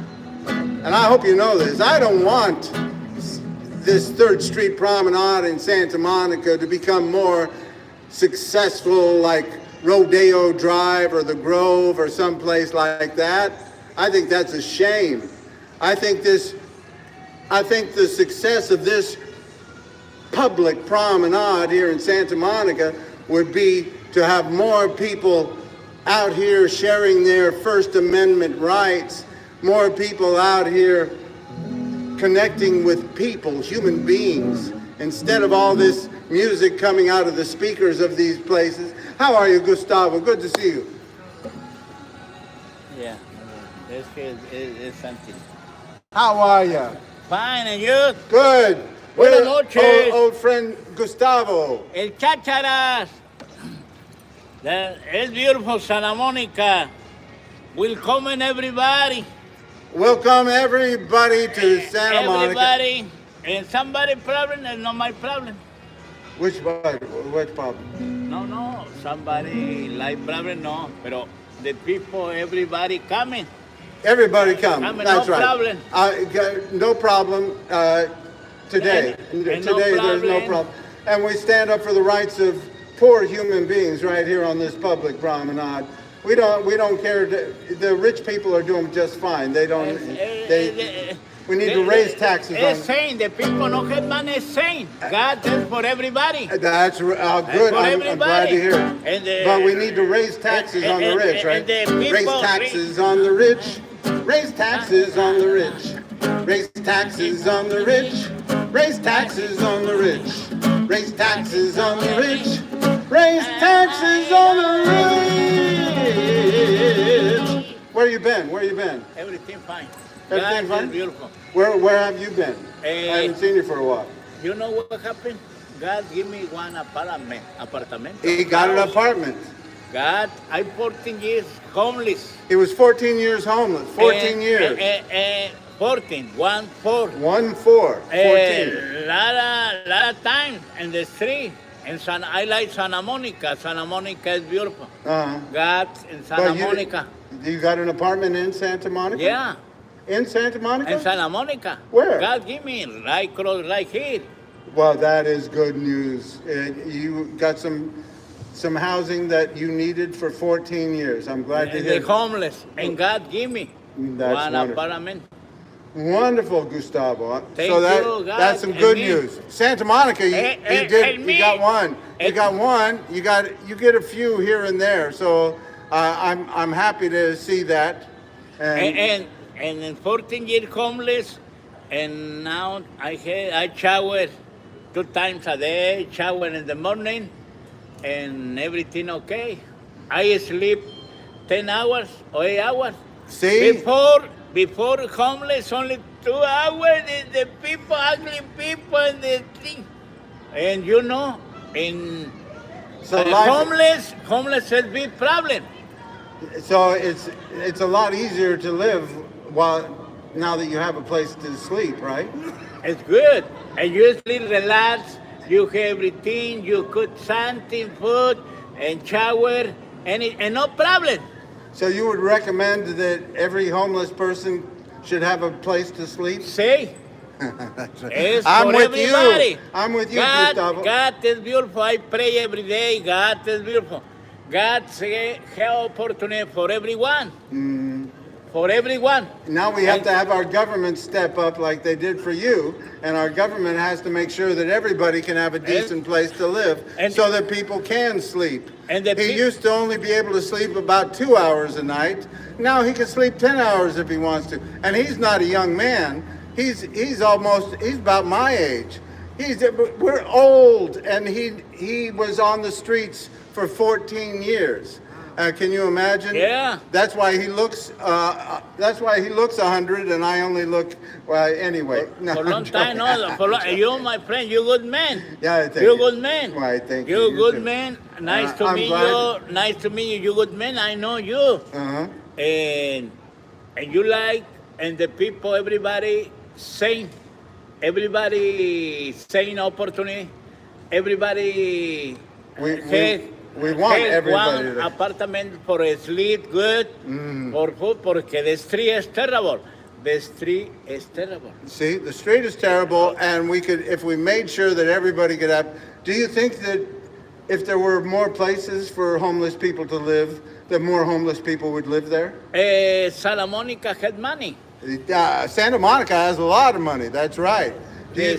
and I hope you know this, I don't want this 3rd Street Promenade in Santa Monica to become more successful like Rodeo Drive or the Grove or someplace like that. I think that's a shame. I think the success of this public promenade here in Santa Monica would be to have more people out here sharing their First Amendment rights, more people out here connecting with people, human beings, instead of all this music coming out of the speakers of these places. How are you, Gustavo? Good to see you. Yeah, it's something. How are you? Fine, and you? Good. Buenas noches. Old friend Gustavo. El Chácharas. It's beautiful Santa Monica. Welcome everybody. Welcome everybody to Santa Monica. Everybody. And somebody problem is not my problem. Which problem? No. Somebody like problem, no. But the people, everybody coming. Everybody come. That's no right. Problem. No problem today. And today no there's no problem. And we stand up for the rights of poor human beings right here on this public promenade. We don't care. The rich people are doing just fine. They don't. We need to raise taxes on. It's saying the people no have money. Is saying God is for everybody. That's good. I'm glad to hear it. But we need to raise taxes on the rich, right? Raise taxes on the rich. Raise taxes on the rich. Raise taxes on the rich. Raise taxes on the rich. Raise taxes on the rich. Raise taxes on the rich. Where you been? Where you been? Everything fine. Everything God fine? is beautiful. Where have you been? I haven't seen you for a while. You know what happened? God give me one apartment. He got an apartment. God, I'm 14 years homeless. He was 14 years homeless. 14 years. 14. 1 4. 1 4. 14. Lot of time in the street. And I like Santa Monica. Santa Monica is beautiful. God in Santa Monica. You got an apartment in Santa Monica? Yeah. In Santa Monica? In Santa Monica. Where? God give me right close, right here. Well, that is good news. You got some housing that you needed for 14 years. I'm glad to hear. The homeless, and God give me one apartment. Wonderful, Gustavo. Thank you, God. That's some good news. Santa Monica, you got one. You got one. You get a few here and there. So I'm happy to see that. And in 14 years homeless, and now I shower 2 times a day, shower in the morning, and everything okay. I sleep 10 hours or 8 hours. See? Before homeless, only 2 hours, the people, ugly people in the street. And you know, homeless is a big problem. So it's a lot easier to live now that you have a place to sleep, right? It's good. And you sleep relax, you have everything, you cook something, food, and shower, and no problem. So you would recommend that every homeless person should have a place to sleep? See? That's right. It's I'm for with everybody. you. I'm with you, God, Gustavo. God is beautiful. I pray every day. God is beautiful. God has opportunity for everyone. For everyone. Now we have to have our government step up like they did for you, and our government has to make sure that everybody can have a decent place to live so that people can sleep. He used to only be able to sleep about 2 hours a night. Now he can sleep 10 hours if he wants to. And he's not a young man. He's about my age. We're old, and he was on the streets for 14 years. Can you imagine? Yeah. That's why he looks 100, and I only look. Well, anyway. No, for a long time, you, my friend, you good man. Yeah, thank you. You good man. Why, thank you. You good man. Nice to meet you. Nice to meet you. You good man. I know you. And you like, and the people, everybody saying opportunity. Everybody. We want everybody one apartment for sleep good, for food, porque the street is terrible. The street is terrible. See, the street is terrible, and if we made sure that everybody could have. Do you think that if there were more places for homeless people to live, that more homeless people would live there? Santa Monica had money. Santa Monica has a lot of money. That's right.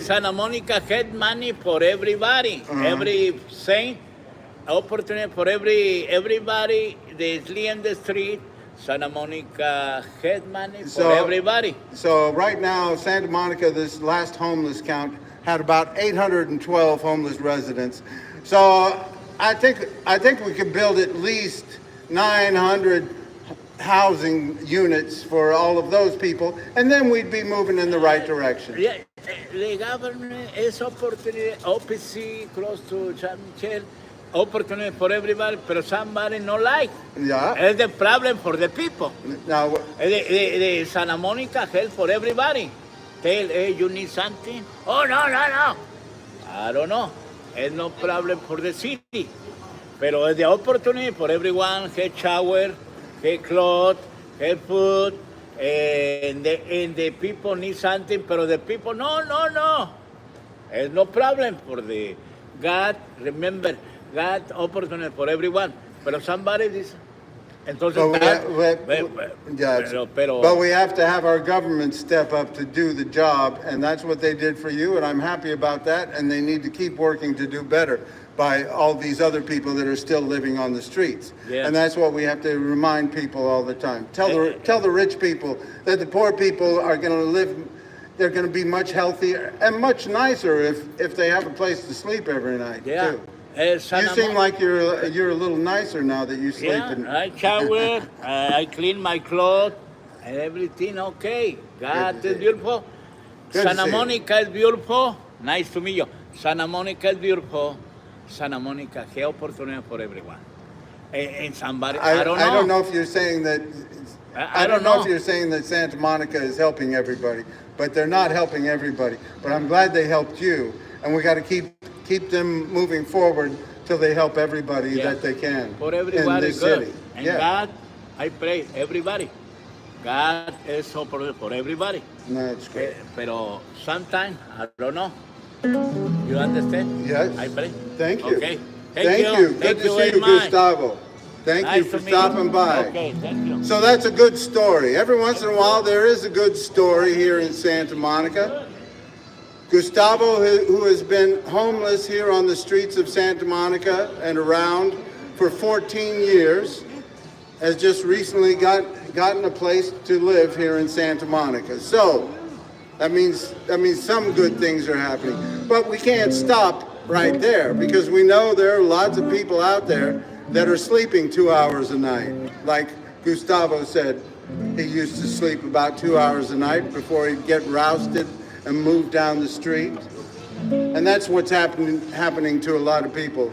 Santa Monica had money for everybody. Every saint. Opportunity for everybody they sleep in the street. Santa Monica had money for everybody. So right now, Santa Monica, this last homeless count, had about 812 homeless residents. So I think we could build at least 900 housing units for all of those people, and then we'd be moving in the right direction. Yeah, the government is opportunity, OPC, close to San Michel. Opportunity for everybody, but somebody no like. Yeah. It's the problem for the people. Now, the Santa Monica help for everybody. Tell, hey, you need something? Oh, no. I don't know. It's no problem for the city. But it's the opportunity for everyone. Have shower, have clothes, have food, and the people need something, but the people, no. It's no problem for the God, remember, God opportunity for everyone. But somebody Entonces, but we have to have our government step up to do the job, and that's what they did for you, and I'm happy about that, and they need to keep working to do better by all these other people that are still living on the streets. Yeah. And that's what we have to remind people all the time. Tell the rich people that the poor people are going to live, they're going to be much healthier and much nicer if they have a place to sleep every night, too. You seem like you're a little nicer now that you sleep. Yeah, I shower, I clean my clothes, and everything okay. God is beautiful. Santa Monica is beautiful. Nice to meet you. Santa Monica is beautiful. Santa Monica, qué oportunidad for everyone. And somebody, I don't know. I don't know if you're saying that. I don't know if you're saying that Santa Monica is helping everybody, but they're not helping everybody. But I'm glad they helped you, and we got to keep them moving forward till they help everybody that they can for everybody in this good. city. And God, I pray everybody. God is so for everybody. No, that's great. Pero sometimes I don't know. You understand? Yes. I pray. Thank you. Okay. Thank you. Good to see you, Gustavo. Thank you for stopping by. Okay, thank you. So that's a good story. Every once in a while, there is a good story here in Santa Monica. Gustavo, who has been homeless here on the streets of Santa Monica and around for 14 years, has just recently gotten a place to live here in Santa Monica. So that means some good things are happening. But we can't stop right there, because we know there are lots of people out there that are sleeping 2 hours a night. Like Gustavo said, he used to sleep about 2 hours a night before he'd get rousted and move down the street. And that's what's happening to a lot of people.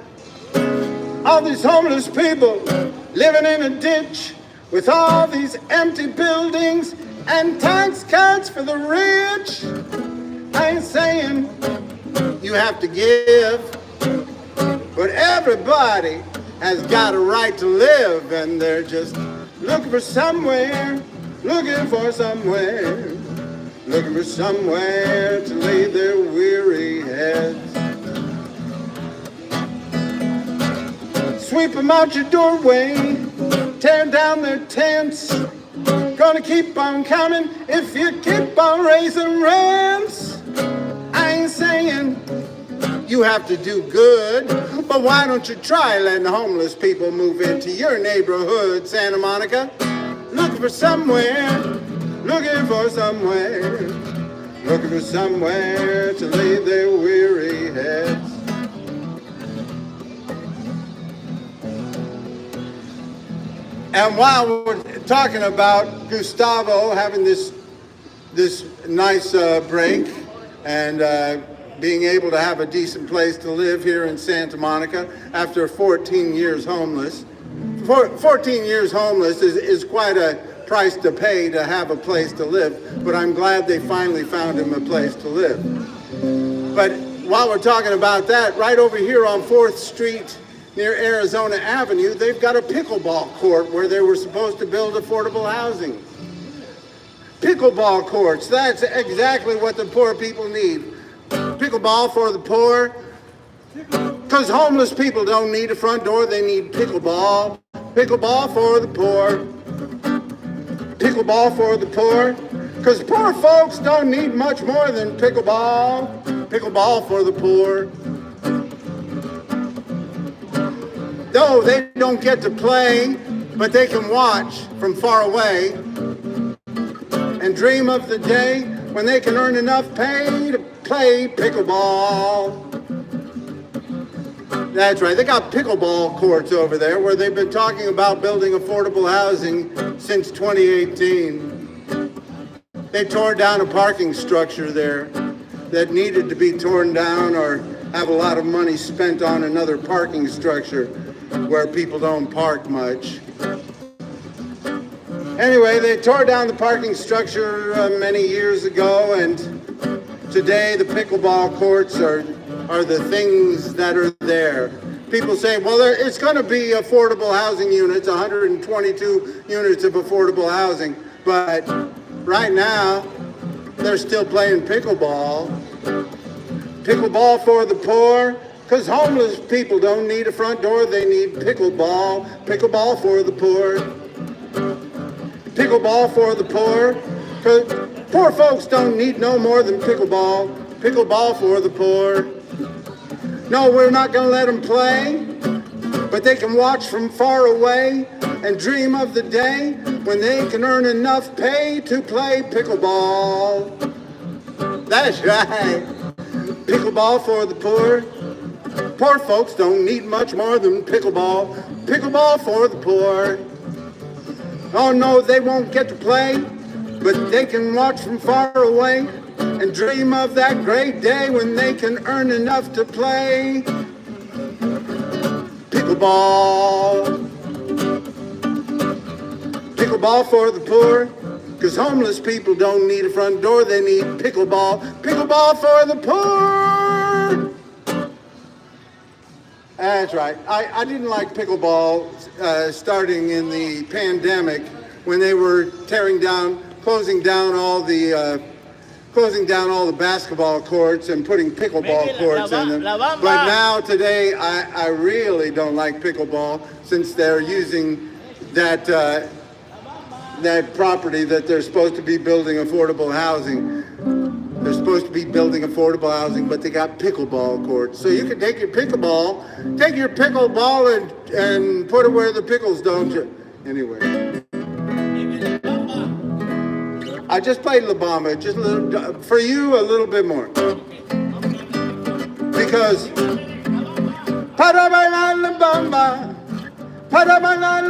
All these homeless people living in a ditch with all these empty buildings and tax cuts for the rich. I ain't saying you have to give, but everybody has got a right to live, and they're just looking for somewhere to lay their weary heads. Sweep them out your doorway, tear down their tents. Gonna keep on coming if you keep on raising rents. I ain't saying you have to do good, but why don't you try letting homeless people move into your neighborhood, Santa Monica? Looking for somewhere to lay their weary heads. And while we're talking about Gustavo having this nice break and being able to have a decent place to live here in Santa Monica after 14 years homeless. 14 years homeless is quite a price to pay to have a place to live, but I'm glad they finally found him a place to live. But while we're talking about that, right over here on 4th Street near Arizona Avenue, they've got a pickleball court where they were supposed to build affordable housing. Pickleball courts, that's exactly what the poor people need. Pickleball for the poor, because homeless people don't need a front door, they need pickleball. Pickleball for the poor. Pickleball for the poor, because poor folks don't need much more than pickleball. Pickleball for the poor. Though they don't get to play, but they can watch from far away and dream of the day when they can earn enough pay to play pickleball. That's right, they got pickleball courts over there where they've been talking about building affordable housing since 2018. They tore down a parking structure there that needed to be torn down or have a lot of money spent on another parking structure where people don't park much. Anyway, they tore down the parking structure many years ago, and today the pickleball courts are the things that are there. People say, well, it's going to be affordable housing units, 122 units of affordable housing, but right now they're still playing pickleball. Pickleball for the poor, because homeless people don't need a front door, they need pickleball. Pickleball for the poor. Pickleball for the poor. 'Cause poor folks don't need no more than pickleball. Pickleball for the poor. No, we're not going to let them play, but they can watch from far away and dream of the day when they can earn enough pay to play pickleball. That's right. Pickleball for the poor. Poor folks don't need much more than pickleball. Pickleball for the poor. Oh no, they won't get to play, but they can watch from far away and dream of that great day when they can earn enough to play pickleball. Pickleball for the poor, because homeless people don't need a front door, they need pickleball. Pickleball for the poor. That's right. I didn't like pickleball starting in the pandemic when they were closing down all the basketball courts and putting pickleball courts in them. But now today, I really don't like pickleball since they're using that property that they're supposed to be building affordable housing. They're supposed to be building affordable housing, but they got pickleball courts. So you can take your pickleball and put it where the pickles don't. Anyway. I just played La Bamba, just a little, for you a little bit more. Because para bailar La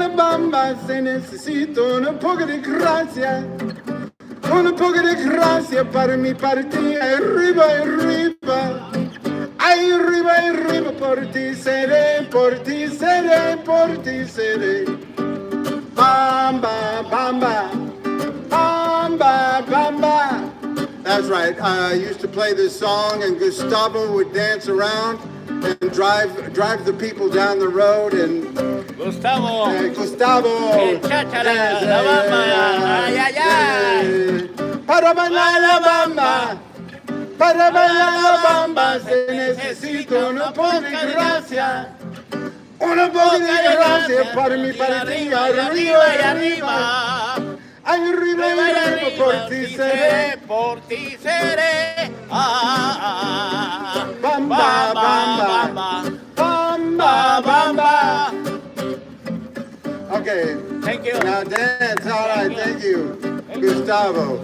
Bamba, se necesita un poco de gracia. Un poco de gracia para mi partida, arriba, arriba. Ay, arriba, arriba, por ti seré, por ti seré, por ti seré. Bamba, bamba, bamba, bamba. That's right, I used to play this song and Gustavo would dance around and drive the people down the road and Gustavo. Cháchala, la bamba, ay, ay, ay. Para bailar la bamba, se necesita una poca de gracia. Una poca de gracia para mi partida, arriba y arriba. Ay, arriba y arriba, por ti seré, por ti seré. Bamba, bamba, bamba, bamba. Okay. Thank you. Now dance. All right. Thank you, Gustavo.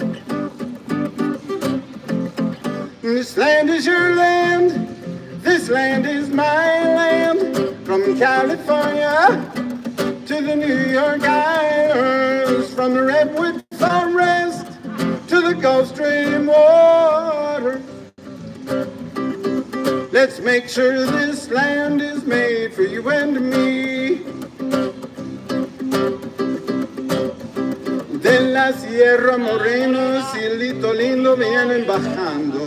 This land is your land. This land is my land. From California to the New York Islands, from the Redwood Forest to the Gulf Stream water. Let's make sure this land is made for you and me. De la Sierra Morena, cielito lindo, vienen bajando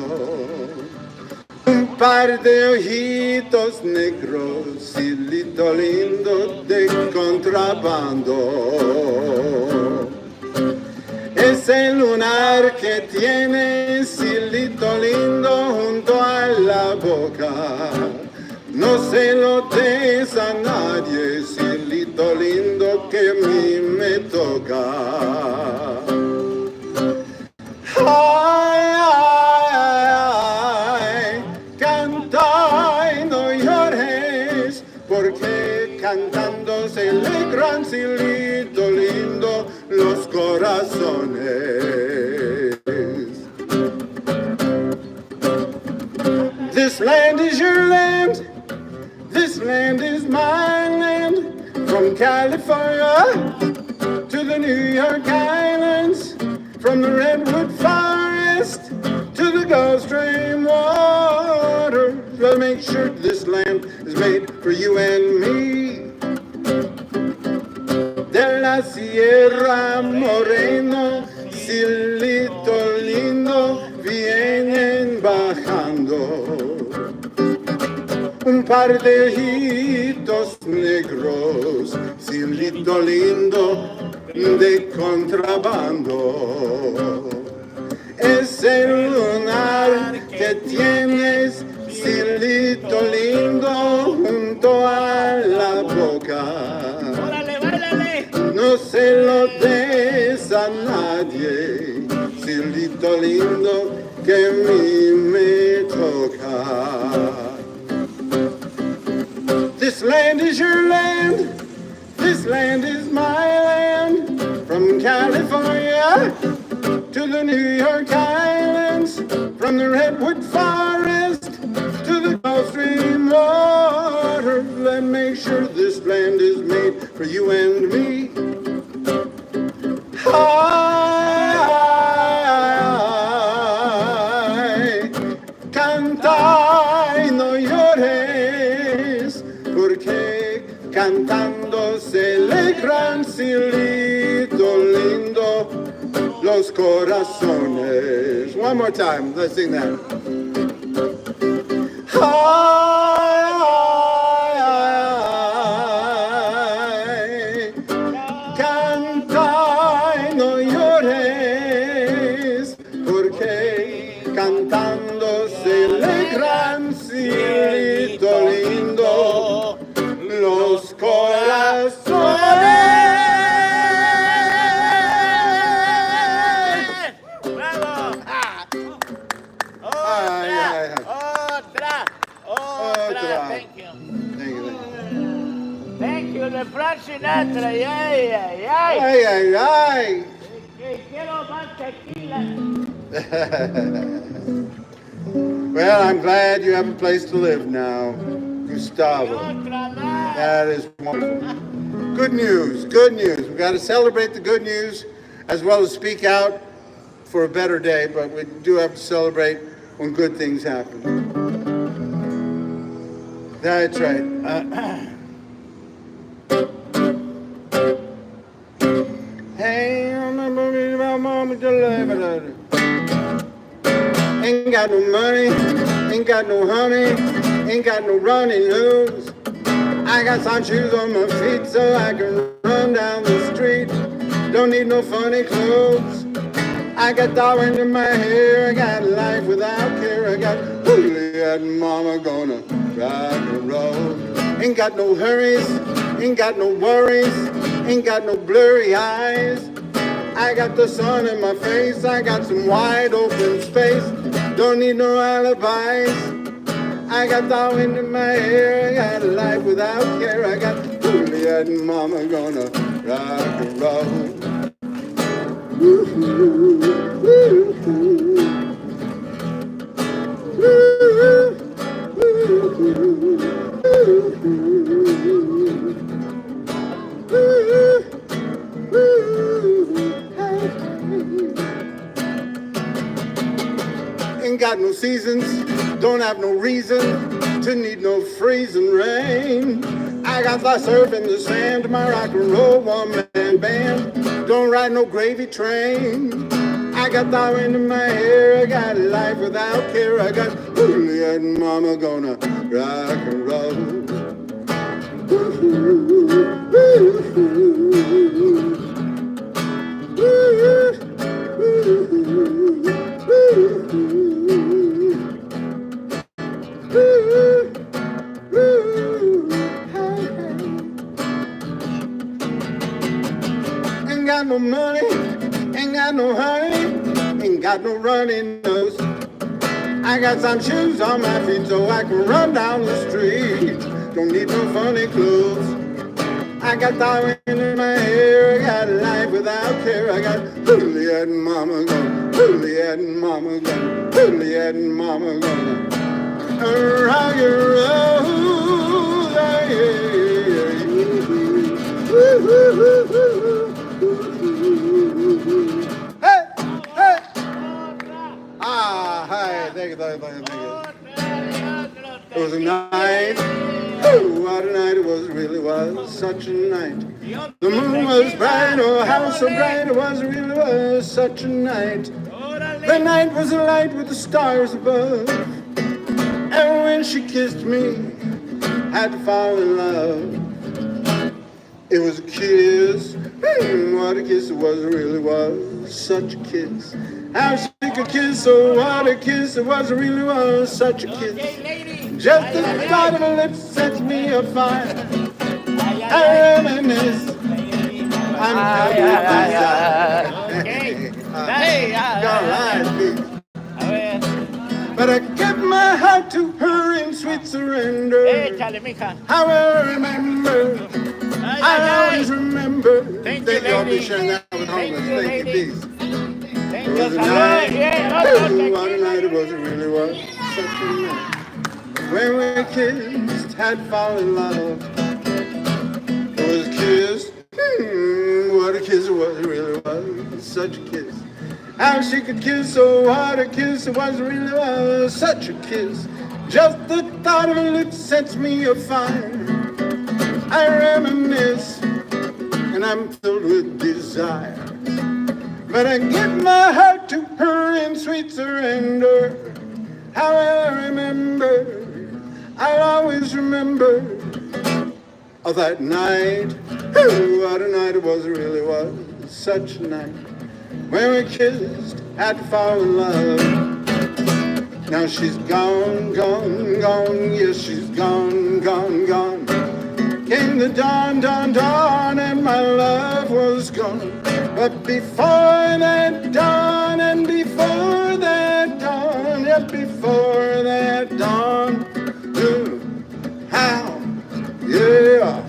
un par de ojitos negros, cielito lindo de contrabando. Ese lunar que tiene cielito lindo junto a la boca, no se lo des a nadie, cielito lindo que a mí me toca. Ay, ay, ay, canta y no llores, porque cantando se alegran, cielito lindo, los corazones. This land is your land. This land is my land. From California to the New York Islands, from the Redwood Forest to the Gulf Stream water. Let's make sure this land is made for you and me. De la Sierra Morena, cielito lindo, vienen bajando un par de ojitos negros, cielito lindo de contrabando. Es el lunar que tienes, cielito lindo, junto a la boca. ¡Órale, báilale! No se lo des a cielito lindo que a mí me toca. This land is your land, this land is my land, from California to the New York Islands, from the Redwood Forest to the Gulf Stream water. Let's make sure this land is made for you and me. Ay, canta y no llores, porque cantando se alegran, cielito lindo, los corazones. One more time, let's sing that. Ay, canta y no llores, porque cantando se alegran, cielito lindo, los corazones. ¡Bravo! Otra. Thank you. Thank you, the Frank Sinatra. Ay, ay, ay. Ay, ay, ay. Quiero más tequila. Well, I'm glad you have a place to live now, Gustavo. That is wonderful. Good news, good news. We've got to celebrate the good news as well as speak out for a better day, but we do have to celebrate when good things happen. That's right. Hey, I'm a movie about mama to live. Ain't got no money, ain't got no honey, ain't got no running nose. I got some shoes on my feet so I can run down the street. Don't need no funny clothes. I got dough into my hair, I got life without care. I got Juliet and mama gonna rock and roll. Ain't got no hurries, ain't got no worries, ain't got no blurry eyes. I got the sun in my face, I got some wide open space. Don't need no alibis. I got dough into my hair, I got life without care. I got Juliet and mama gonna rock and roll. Ain't got no seasons, don't have no reason to need no freezing rain. I got the surf in the sand, my rock and roll one-man band. Don't ride no gravy train. I got dough into my hair, I got life without care. I got Juliet and mama gonna rock and roll. Ain't got no money, ain't got no honey, ain't got no running nose. I got some shoes on my feet so I can run down the street. Don't need no funny clothes. I got diamond in my hair, I got life without care. I got Juliet and mama gonna, Juliet and mama gonna, Juliet and mama gonna rock and roll. Hey, hey. Ah, hi, thank you. It was a night. Oh, what a night it was, it really was such a night. The moon was bright, oh, how so bright it was, it really was such a night. The night was alight with the stars above. And when she kissed me, had to fall in love. It was a kiss, what a kiss it was, it really was such a kiss. How she could kiss, oh, what a kiss it was, it really was such a kiss. Just the thought of her lips sets me afire. I reminisce. I'm happy with this. Hey, all right, But I give my heart to her in sweet surrender. Échale, mija. How I remember, Ay, I ay, always ay. remember. Thank Thank you, you, I'll be lady. sharing that with Thank homeless. you, Thank you, lady. peace. Thank It you, was a salud. night, Yeah, ooh, what a night it was, it really was. Such a night. When we kissed, had fallen in love. It was a kiss, what a kiss it was, it really was. Such a kiss. How she could kiss, oh what a kiss it was, it really was. Such a kiss. Just the thought of her lips sets me afire. I reminisce, and I'm filled with desire. But I give my heart to her in sweet surrender. How I remember, I'll always remember of that night. Ooh, what a night it was, it really was. Such a night. When we kissed, had to fall in love. Now she's gone, gone, gone. Yes, she's gone, gone, gone. Came the dawn, dawn, dawn, and my love was gone. But before that dawn, and before that dawn, yet before that dawn, how, yeah,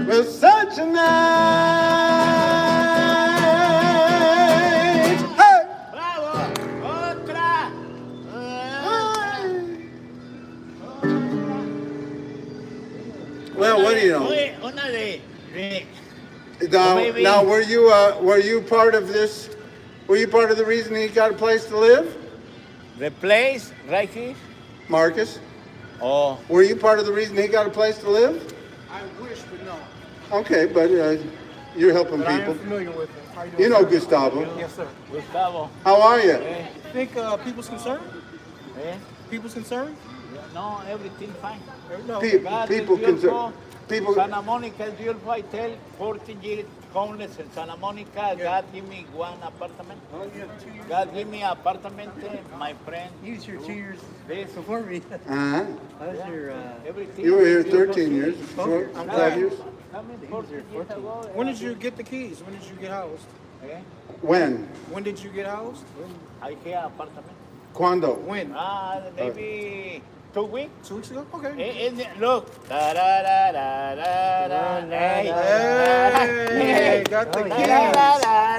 was such a night. Hey! Bravo. Otra. Well, what do you know? Oye, una de Now, were you part of this? Were you part of the reason he got a place to live, the place right here. Marcus? Oh, Were you part of the reason he got a place to live? I wish, but no. Okay, but you're helping But I people. am familiar with it. How you doing, You know sir? Gustavo. Yes, sir. Gustavo. How are you? Eh, You think people's concerned? eh. People's concerned? No, everything fine. No. God is People beautiful. concern. People. Santa Monica is beautiful. I tell 14 years homeless in Santa Monica. God give me one apartment. Oh, you have 2 years. God give me apartment. My friend. You was here 2 years This. before me. Uh-huh. I was here. Everything. You were here is beautiful. 13 years. Okay. 12 years. Come in 14 years ago. When did you get the keys? When did you get housed? Eh? When? When did you get housed? I hear apartment. Quando? When? Maybe 2 weeks. 2 weeks ago? Okay. Look. Hey, got the Oh, keys. yeah.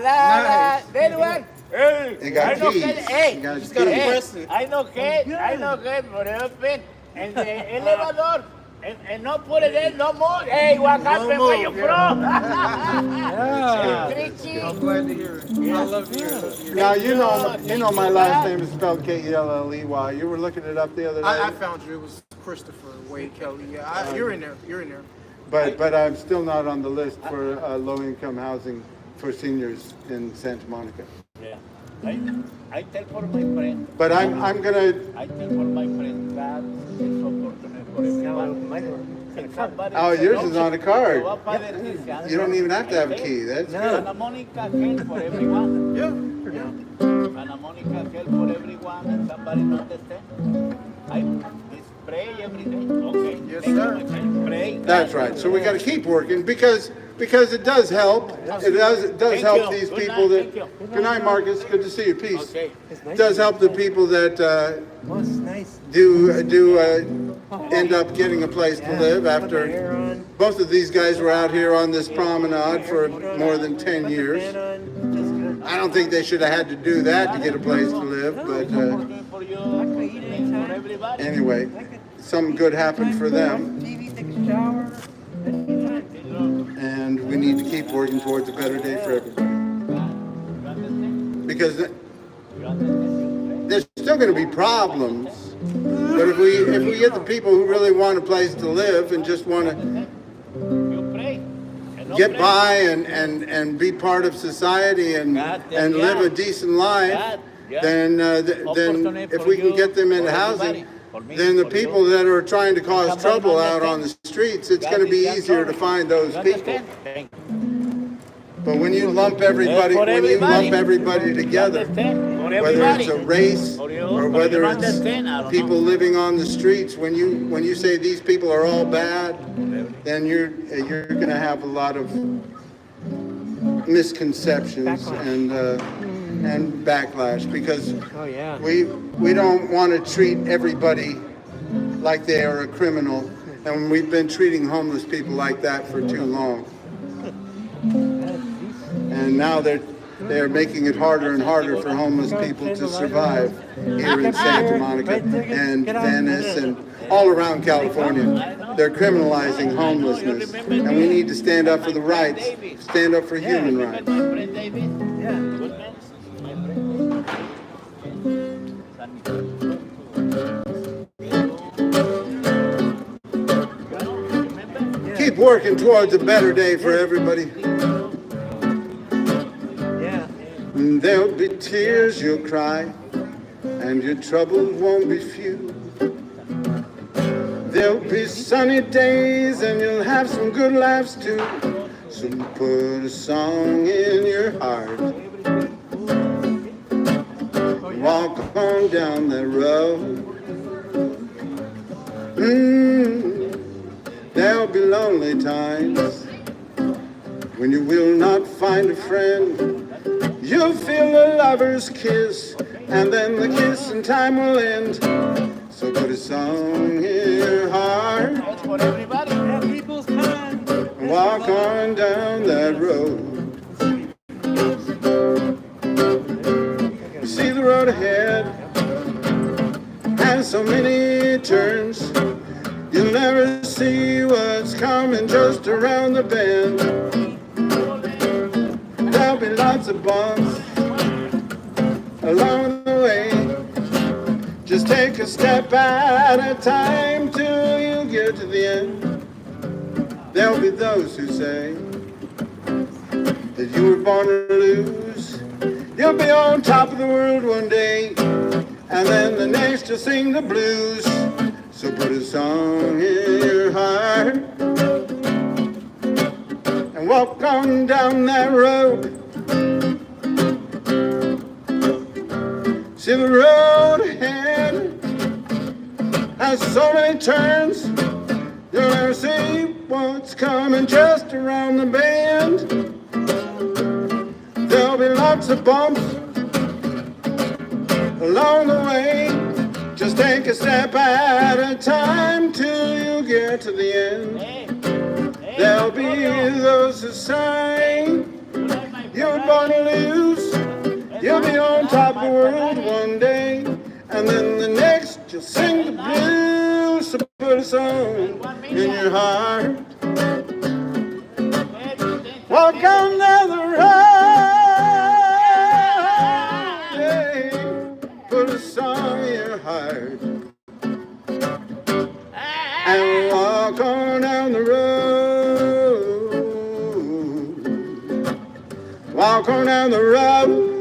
Nice. That one. Hey, They got I know keys. que- hey, They got just gotta keys. press it. I know que, but open, and the elevador, and no put it in, no more. Hey, what happened move, where you from? Yeah. Tricky. I'm glad to hear it. I love to hear it. Now you know my last name is spelled Kelley. You were looking it up the other day. I found you. It was Christopher Wade Kelley. Yeah, you're in there. You're in there. But I'm still not on the list for low-income housing for seniors in Santa Monica. Yeah. I tell for my friend. But I'm gonna. I tell for my friend God is opportunity for everyone. My door. And somebody Oh, said, yours is on a card. "Te voy a pagar this." You don't even have to have a I key. That's tell, good. Santa Monica help for everyone. Yeah. Santa Monica help for everyone and somebody not understand. I pray every day. Okay. Yes, Thank you, sir. my friend. Pray. That's right. So we got to keep working because it does help. It does Thank help you. these Good people night. that. Thank you. Good night, Marcus. Good to see you. Peace. Okay. It's nice. It does help the people that Oh, it's nice. do end up getting a place to live Put the after. hair on. Both of these guys were out here on this promenade for more than 10 Put the years. fan on. Just good. I don't think they should have had to do that to get a place to live, but Opportunity for you. I could eat anytime. For everybody. anyway, some good happened for them, TV, take a shower. Anytime. and we need to keep working towards a better day for everybody. You understand? Because You understand? there's still going to be problems, but if we get the people who really want a place to live and just want to You pray. And no get pray. by and be part of society and live a decent life, then if we can get them into housing, then the people that are trying to cause trouble out on the streets, it's going to be easier to find those You people. understand? But when you lump everybody, together, whether it's a race or whether it's people living on the streets, when you say these people are all bad, then you're going to have a lot of misconceptions and and backlash because Oh yeah. we don't want to treat everybody like they are a criminal, and we've been treating homeless people like that for too long. And now they're making it harder and harder for homeless people to survive here in Santa Monica and Venice and all around California. They're criminalizing homelessness, and we need to stand up for the rights, stand up for human rights. Keep working towards a better day for everybody. Yeah. There'll be tears you'll cry, and your troubles won't be few. There'll be sunny days, and you'll have some good laughs too. So put a song in your heart. Walk on down that road. There'll be lonely times when you will not find a friend. You'll feel a lover's kiss, and then the kiss and time will end. So put a song in your heart. People's time. Walk on down that road. You see the road ahead has so many turns. You'll never see what's coming just around the bend. There'll be lots of bumps along the way. Just take a step at a time till you get to the end. There'll be those who say that you were born to lose. You'll be on top of the world one day, and then the next you'll sing the blues. So put a song in your heart and walk on down that road. See the road ahead has so many turns. You'll never see what's coming just around the bend. There'll be lots of bumps along the way. Just take a step at a time till you get to the end. There'll be those who say you're born to lose. You'll be on top of the world one day, and then the next you'll sing the blues. So put a song in your heart. Walk on down the road. Put a song in your heart. And walk on down the road. Walk on down the road.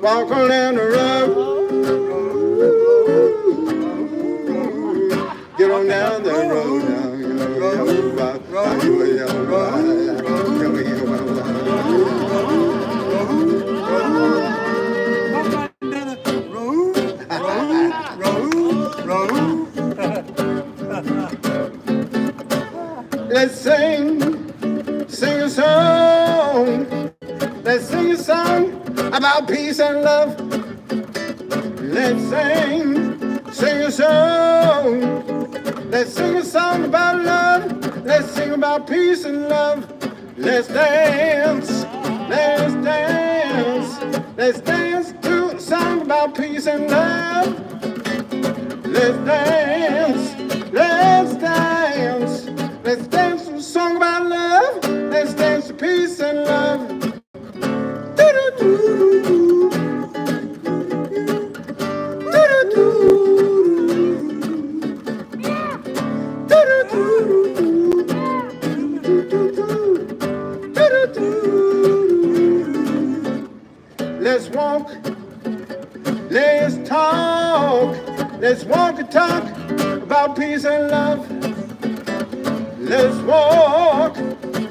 Walk on down the road. Get on down the road now. Let's sing a song. Let's sing a song about peace and love. Let's sing a song. Let's sing a song about love. Let's sing about peace and love. Let's dance. Let's dance. Let's dance to a song about peace and love. Let's dance. Let's dance. Let's dance to a song about love. Let's dance to peace and love. Let's walk, let's talk, let's walk and talk about peace and love. Let's walk,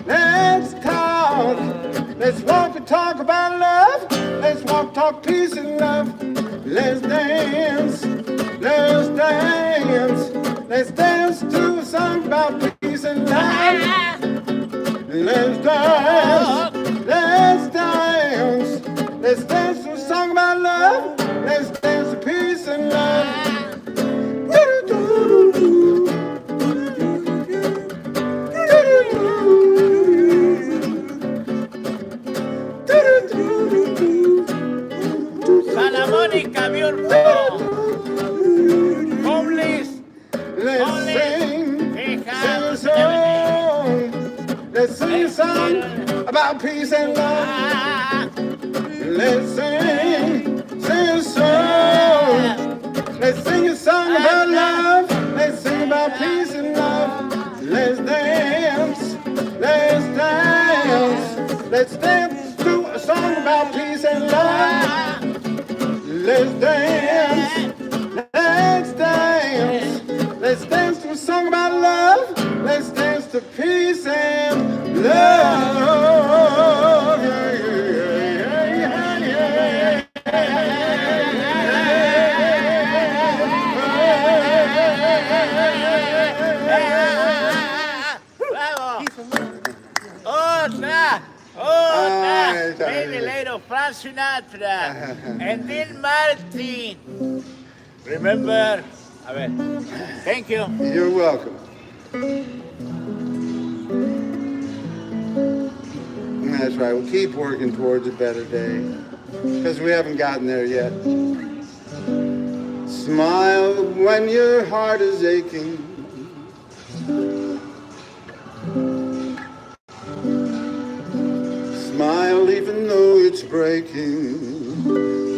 let's talk, let's walk and talk about love. Let's walk, talk peace and love. Let's dance, let's dance, let's dance to a song about peace and love. Let's dance, song about peace and love. Let's sing a song. Let's sing a song about love. Let's sing about peace and love. Let's dance. Let's dance. Let's dance to a song about peace and love. Let's dance. Let's dance. Let's dance to a song about love. Let's dance to peace and love. Yeah, yeah, yeah, yeah. Bravo. Otra. Otra. Maybe later Frank Sinatra. And then Martin. Remember? A ver. Thank you. You're welcome. That's right. We'll keep working towards a better day, because we haven't gotten there yet. Smile when your heart is aching. Smile even though it's breaking.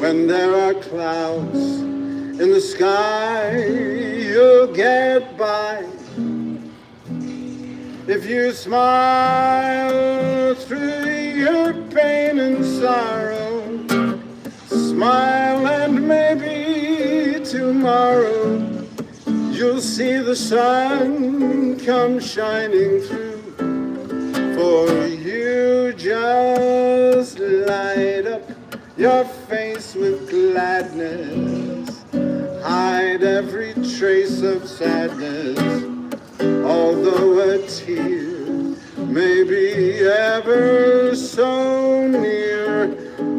When there are clouds in the sky, you'll get by. If you smile through your pain and sorrow, smile and maybe tomorrow you'll see the sun come shining through. For you just light up your face with gladness, hide every trace of sadness. Although a tear may be ever so near,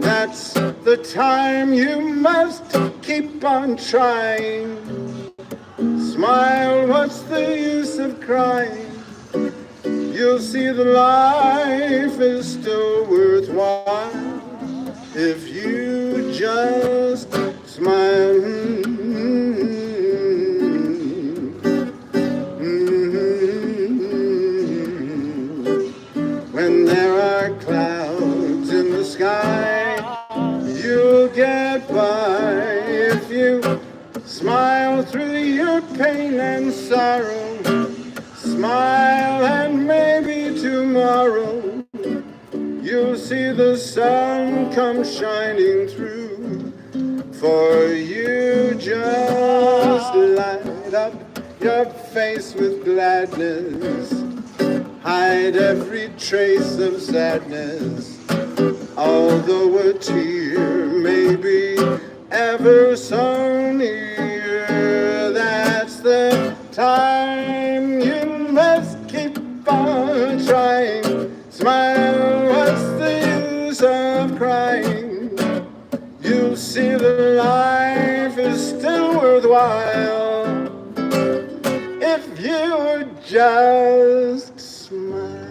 that's the time you must keep on trying. Smile, what's the use of crying? You'll see that life is still worthwhile if you just smile. When there are clouds in the sky, you'll get by if you smile through your pain and sorrow. Smile and maybe tomorrow you'll see the sun come shining through. For you just light up your face with gladness, hide every trace of sadness. Although a tear may be ever so near, that's the time you must keep on trying. Smile, what's the use of crying? You'll see that life is still worthwhile if you just smile.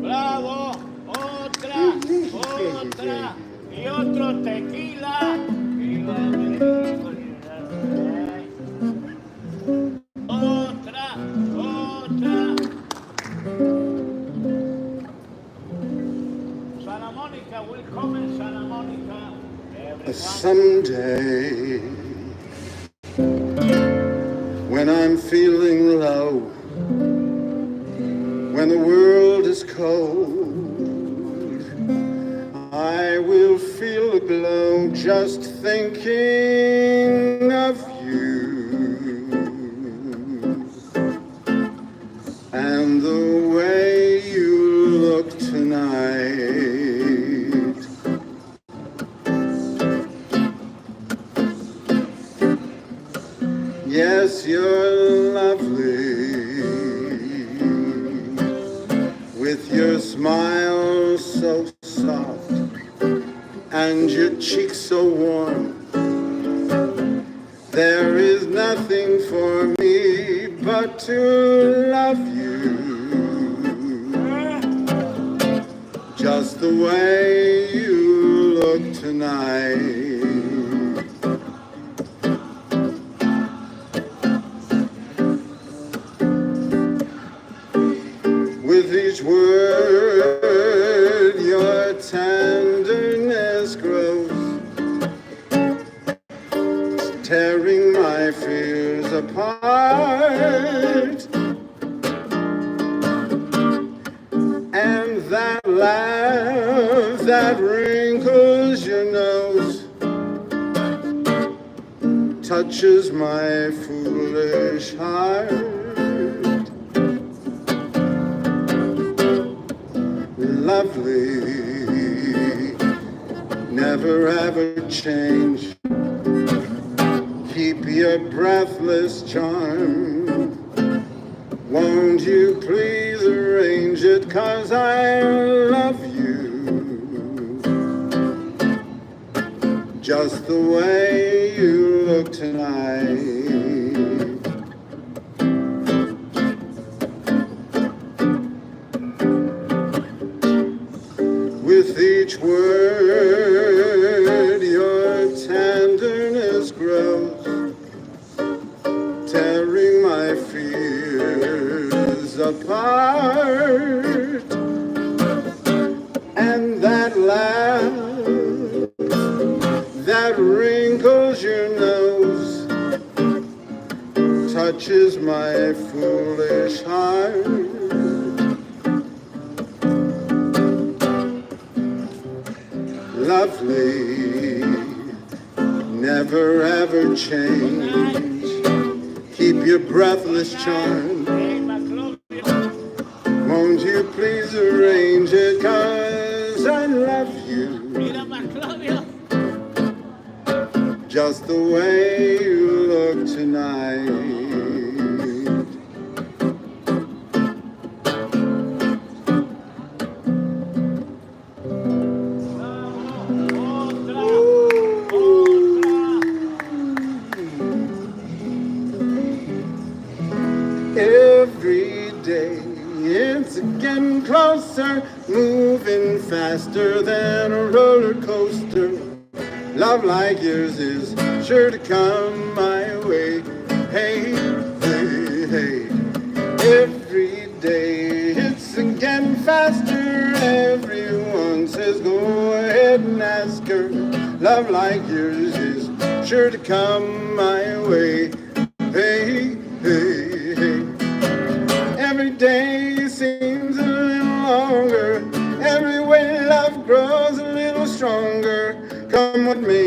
Bravo. Otra. Otra. Y otro tequila. Otra. Otra. Santa Monica will come in Santa Monica. Someday, when I'm feeling low, when the world is cold, I will feel a glow just thinking of you and the way you look tonight. Yes, you're lovely, with your smile so soft and your cheeks so warm. There is nothing for me but to love you, just the way you look tonight. tearing my fears apart. And that laugh that wrinkles your nose touches my foolish heart. Lovely, never ever change. Keep your breathless charm. Won't you please arrange it, 'cause I love you just the way you look tonight. With each word your tenderness grows, tearing my fears apart. And that laugh that wrinkles your nose touches my foolish heart. Lovely, never ever change. Keep your breathless charm. Won't you please arrange it, 'cause I love you just the way you look tonight. Every day it's getting closer, moving faster than a roller coaster. Love like yours is sure to come my way. Hey, hey, hey. Every day it's getting faster. Everyone says go ahead and ask her. Love like yours is sure to come my way. Hey, hey, hey. Every day seems a little longer. Every way love grows a little stronger. Come with me.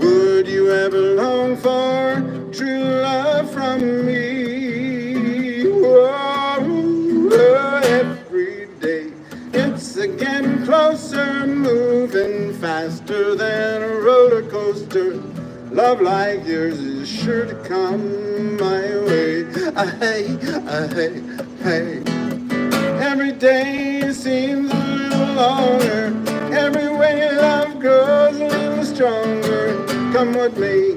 Would you ever long for true love from me? Whoa, whoa, every day it's getting closer, moving faster than a roller coaster. Love like yours is sure to come my way. Hey, hey, hey. Every day seems a little longer. Every way love grows a little stronger. Come with me.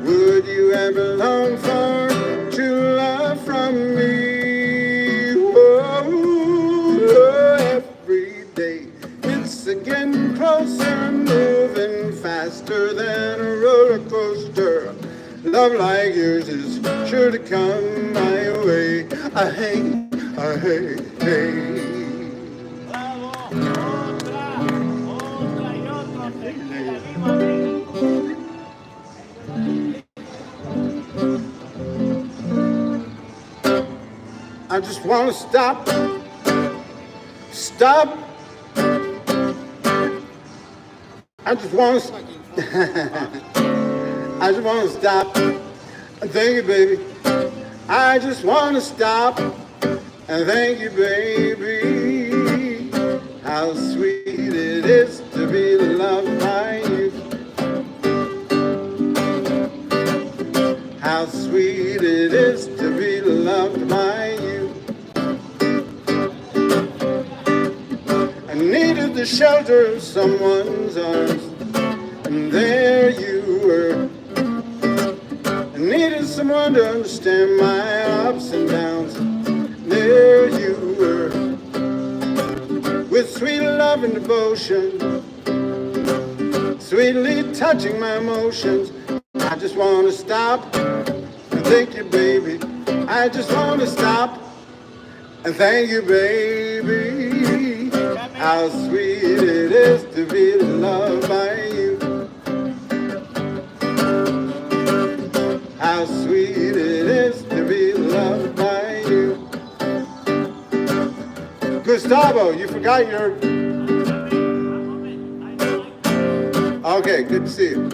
Would you ever long for true love from me? Whoa, whoa, every day it's getting closer, moving faster than a roller coaster. Love like yours is sure to come my way. Hey, hey, hey. I just want to stop. I just want to I just want to stop. Thank you, baby. I just want to stop. And thank you, baby. How sweet it is to be loved by you. How sweet it is to be loved by you. I needed the shelter of someone's arms, and there you were. I needed someone to understand my ups and downs. There you were, with sweet love and devotion, sweetly touching my emotions. I just want to stop and thank you, baby. I just want to stop and thank you, baby. How sweet it is to be loved by you. how sweet it is to be loved by you. Gustavo, you forgot your... Okay, good to see you.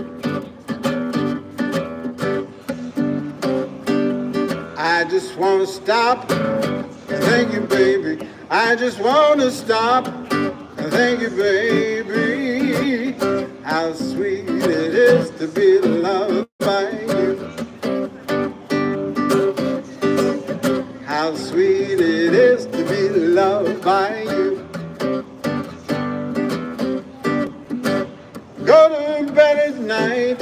I just want to stop. Thank you, baby. I just want to stop. Thank you, baby. How sweet it is to be loved by you. How sweet it is to be loved by you. Go to bed at night,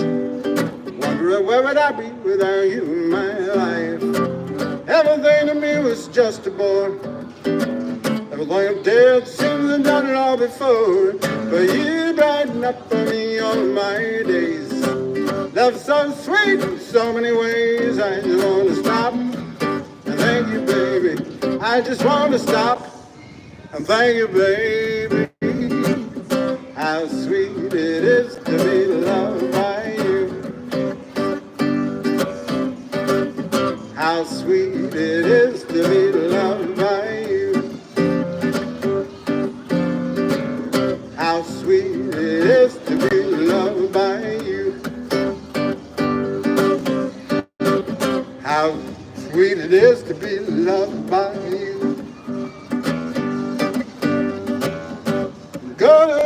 wondering where would I be without you in my life. Everything to me was just a bore. Everything I did seems I've done it all before. But you brighten up for me all my days. Love so sweet in so many ways. I just want to stop and thank you, baby. I just want to stop and thank you, baby. How sweet it is to be loved by you. How sweet it is to be loved by you. How sweet it is to be loved by you. How sweet it is to be loved by you. Go to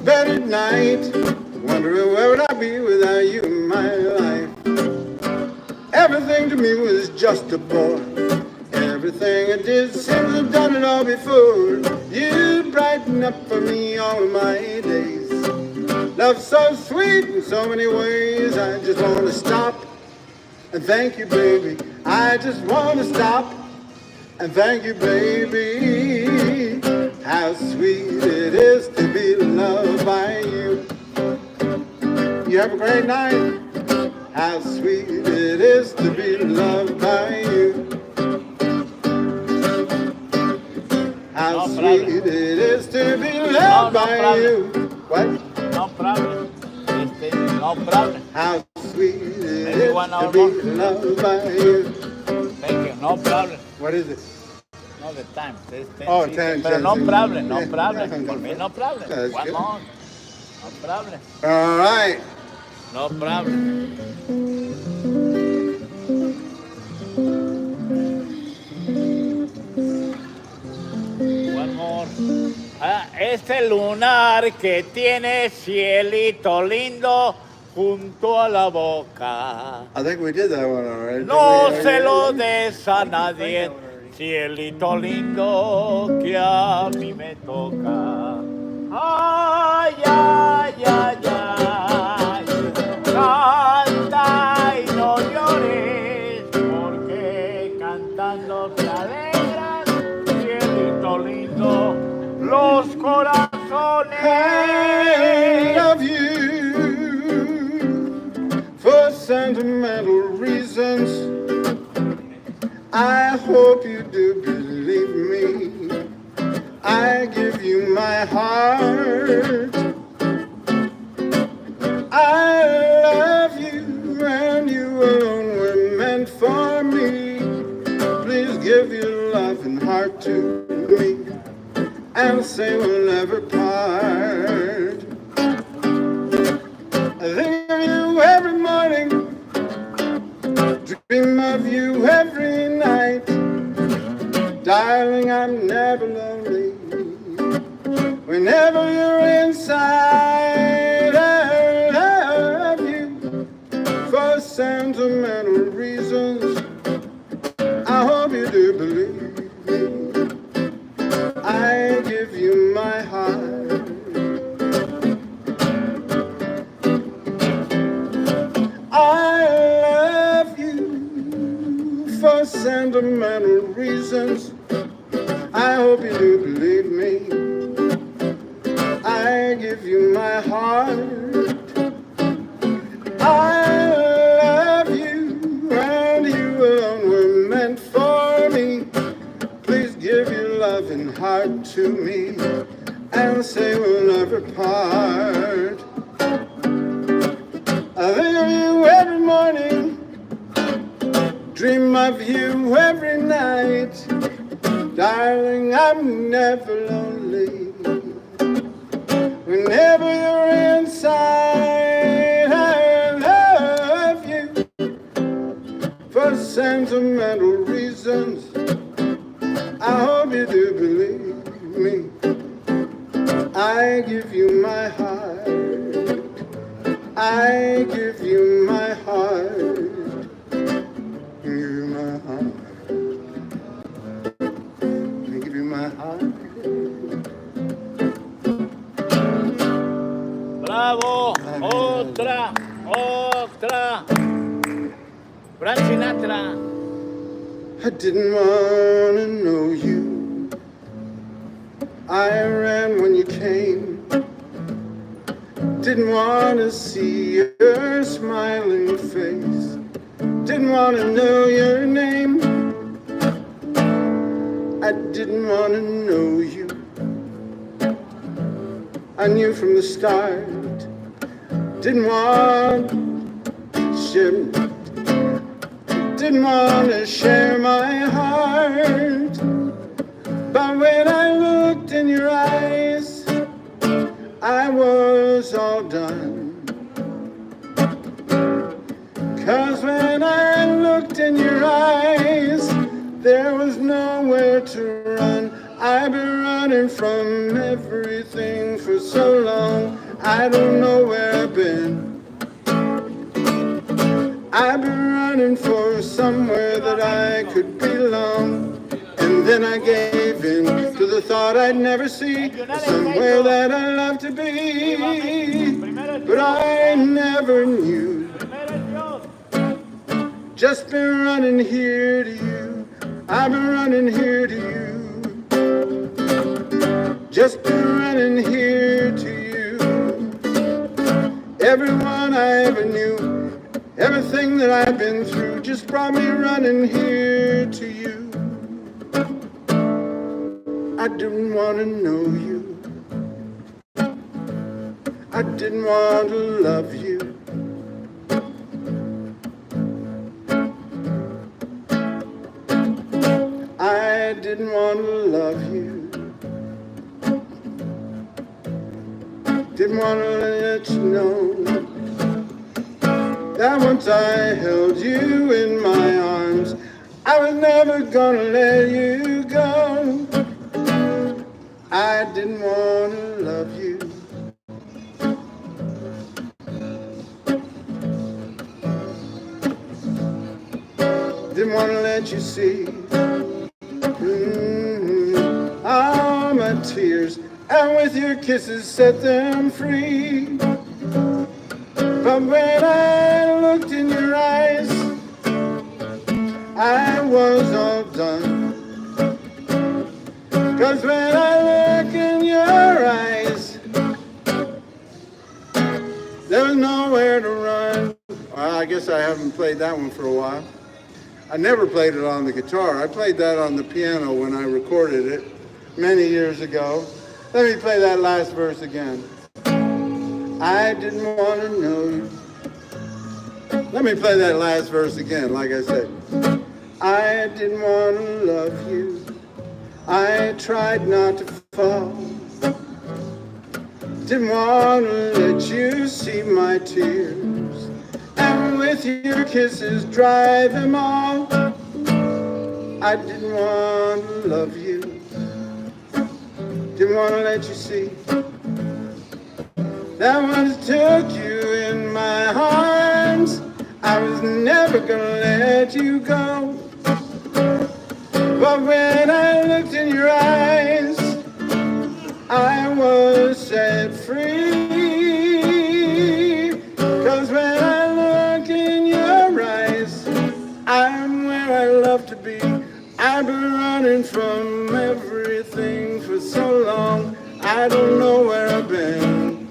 bed at night, wondering where would I be without you in my life. Everything to me was just a bore. Everything I did seems I've done it all before. You brighten up for me all of my days. Love so sweet in so many ways. I just want to stop and thank you, baby. I just want to stop and thank you, baby. How sweet it is to be loved by you. You have a great night. How sweet it is to be loved by you. How sweet it is to be loved by you. What? No problem. No problem. How sweet it is to be loved by you. Thank you. No problem. What is it? No, the time. Oh, 10, Pero 10, no 10. problem. No problem. For me, no problem. That's One good. more. No problem. All right. No problem. One more. Este lunar que tiene cielito lindo junto a la boca. I think we did that one already. No Did we? se lo des a nadie, cielito lindo que a mí me toca. Ay, ay, ay, ay, canta y no llores, porque cantando se alegran, cielito lindo, los corazones. I love you for sentimental reasons. I hope you do believe me. I give you my heart. I love you and you alone were meant for me. Please give your love and heart to me and say we'll never part. I think of you every morning, dream of you every night. Darling, I'm never lonely whenever you're inside. I love you for sentimental reasons. I hope you do believe me. I give you my heart. I love you for sentimental reasons. I hope you do believe me. I give you my heart. I love you and you alone were meant for me. Please give your love and heart to me and say we'll never part. I think of you every morning, dream of you every night. Darling, I'm never lonely. Whenever you're inside, I love you. For sentimental reasons, I hope you do believe me. I give you my heart. I give you my heart. Give you my heart. I give you my heart. Bravo. Otra. Otra. Frank Sinatra. I didn't want to know you. I ran when you came. Didn't want to see your smiling face. Didn't want to know your name. I didn't want to know you. I knew from the start. Didn't want to didn't want to share my heart. But when I looked in your eyes, I was all done. 'Cause when I looked in your eyes, there was nowhere to run. I've been running from everything for so long. I don't know where I've been. I've been running for somewhere that I could belong. And then I gave in to the thought I'd never see somewhere that I love to be. But I never knew. Just been running here to you. I've been running here to you. Just been running here to you. Everyone I ever knew, everything that I've been through just brought me running here to you. I didn't want to know you. I didn't want to love you. I didn't want to love you. Didn't want to let you know that once I held you in my arms, I was never gonna let you go. I didn't want to love you. Didn't want to let you see all my tears, and with your kisses set them free. But when I looked in your eyes, I was all done. 'Cause when I look in your eyes, there was nowhere to run. Well, I guess I haven't played that one for a while. I never played it on the guitar. I played that on the piano when I recorded it many years ago. Let me play that last verse again. I didn't want to know you. Let me play that last verse again, like I said. I didn't want to love you. I tried not to fall. Didn't want to let you see my tears, and with your kisses dry them all. I didn't want to love you. Didn't want to let you see that once took you in my arms, I was never gonna let you go. But when I looked in your eyes, I was set free. 'Cause when I look in your eyes, I'm where I love to be. I've been running from everything for so long, I don't know where I've been.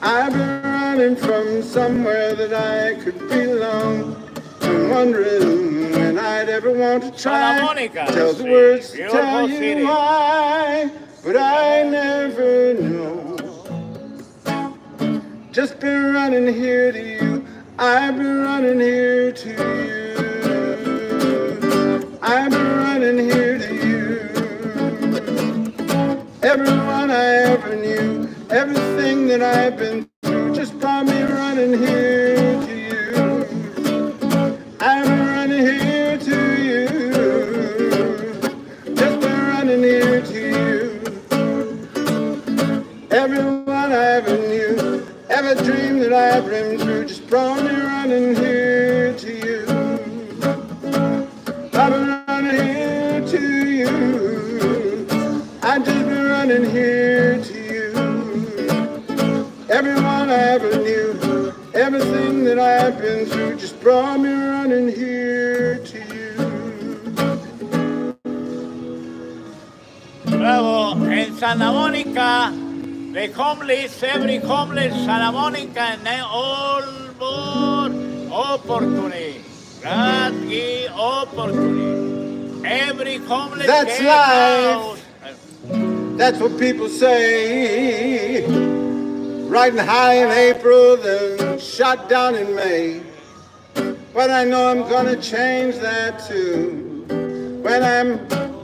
I've been running from somewhere that I could belong. I'm wondering when I'd ever want to try. Tell the words to tell you why, but I never know. Just been running here to you. I've been running here to you. I've been running here to you. Everyone I ever knew, everything that I've been through, just brought me running here to you. I've been running here to you. Just been running here to you. Everyone I ever knew, every dream that I dreamed through, just brought me running here to you. I've been running here to you. I've just been running here to you. Everyone I ever knew, everything that I've been through, just brought me running here to you. Bravo, en Santa Mónica, the homeless, every homeless, Santa Mónica, and then all more opportunity. God give opportunity. Every homeless That's get life. out. That's what people say. Riding high in April, then shot down in May. But I know I'm gonna change that too. When I'm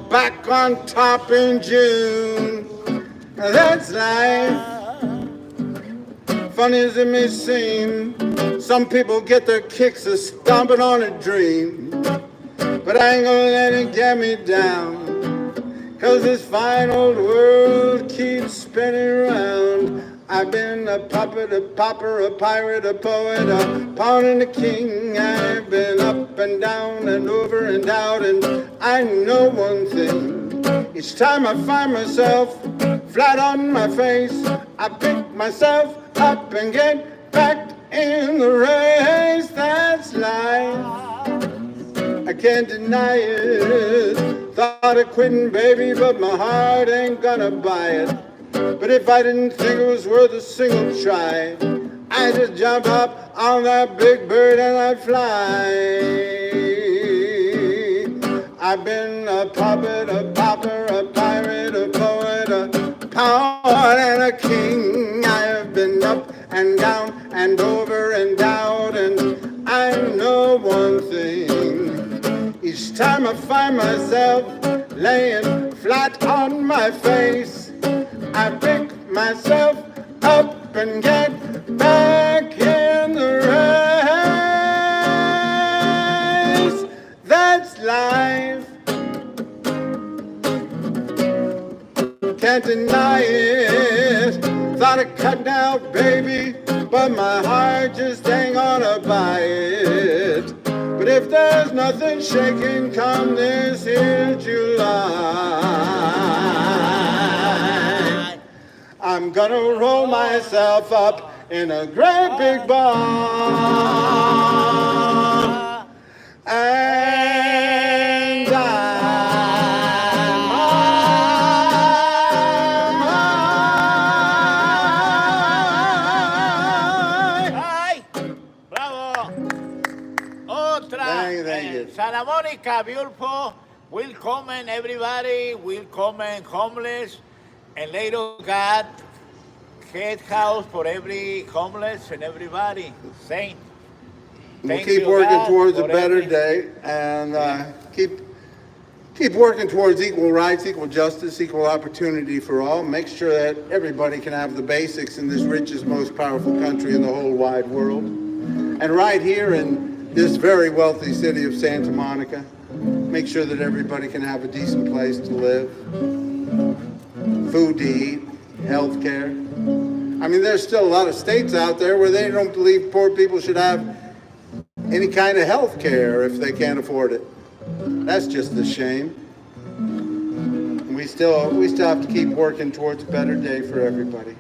back on top in June. That's life. Funny as it may seem, some people get their kicks of stomping on a dream. But I ain't gonna let it get me down. 'Cause this fine old world keeps spinning around. I've been a puppet, a pauper, a pirate, a poet, a pawn and a king. I've been up and down and over and out, and I know one thing. Each time I find myself flat on my face, I pick myself up and get back in the race. That's life. I can't deny it. Thought of quitting, baby, but my heart ain't gonna buy it. But if I didn't think it was worth a single try, I'd just jump up on that big bird and I'd fly. I've been a puppet, a pauper, a pirate, a poet, a pawn and a king. I have been up and down and over and out, and I know one thing. Each time I find myself laying flat on my face, I pick myself up and get back in the race. That's life. Can't deny it. Thought of cutting out, baby, but my heart just ain't gonna buy it. But if there's nothing shaking come this here July, I'm gonna roll myself up in a great big ball and Ay, bravo. Otra. Thank you. Santa Monica, beautiful. Welcome everybody. Welcome homeless. And later God, head house for every homeless and everybody. Saint. We'll keep working towards a better day, and keep working towards equal rights, equal justice, equal opportunity for all. Make sure that everybody can have the basics in this richest, most powerful country in the whole wide world. And right here in this very wealthy city of Santa Monica, make sure that everybody can have a decent place to live, food to eat, health care. I mean, there's still a lot of states out there where they don't believe poor people should have any kind of health care if they can't afford it. That's just a shame. We still have to keep working towards a better day for everybody.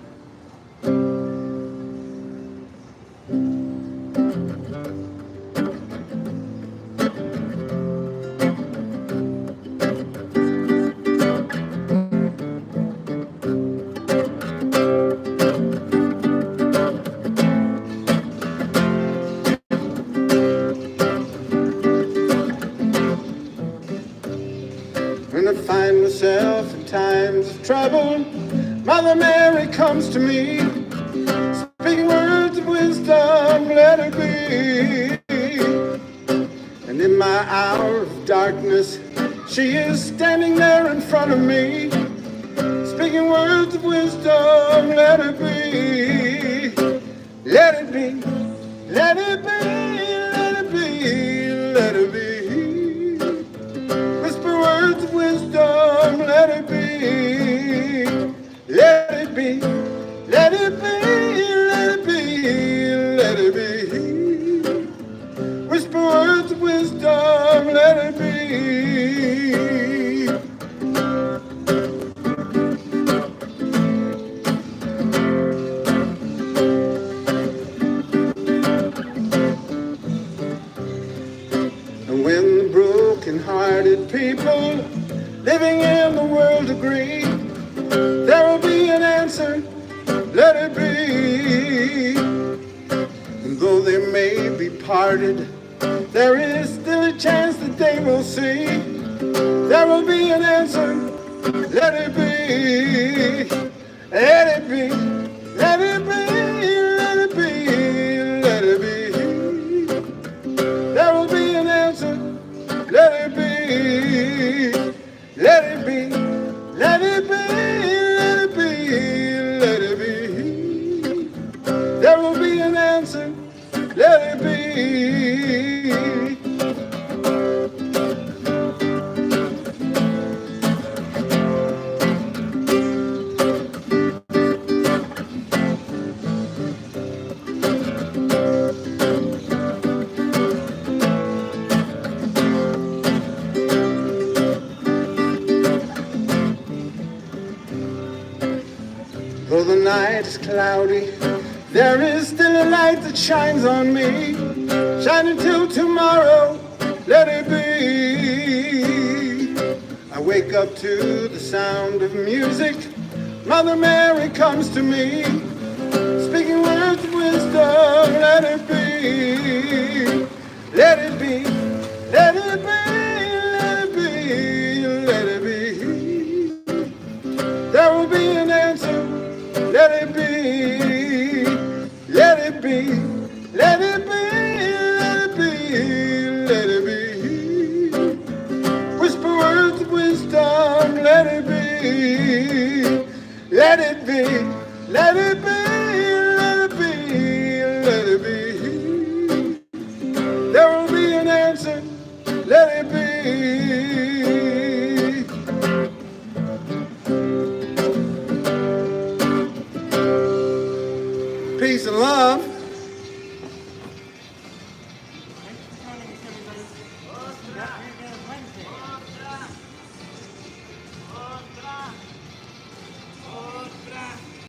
When I find myself in times of trouble, Mother Mary comes to me, speaking words of wisdom, let let it be. And in my hour of darkness, she is standing there in front of me, speaking words of wisdom, let it be. Let it be, let it be, let it be, let it be. Whisper words of wisdom, let it be. Let it be, let it be, let it be, let it be. Whisper words of wisdom, let it be. And when the broken-hearted people living in the world agree, there will be an answer, let it be. And though they may be parted, there is still a chance that they will see. There will be an answer, let it be. Let it be, let it be, let it be, let it be. There will be an answer, let it be. Let it be, let it be, let it be, let it be. There will be an answer, let it be. Though the night is cloudy, there is still a light that shines on me. Shine until tomorrow, let it be. I wake up to the sound of music. Mother Mary comes to me, speaking words of wisdom, let it be. Let it be, let it be, let it be, let it be. There will be an answer, let it be. Let it be, let it be, let it be, let it be. Whisper words of wisdom, let it be. Let it be, let it be.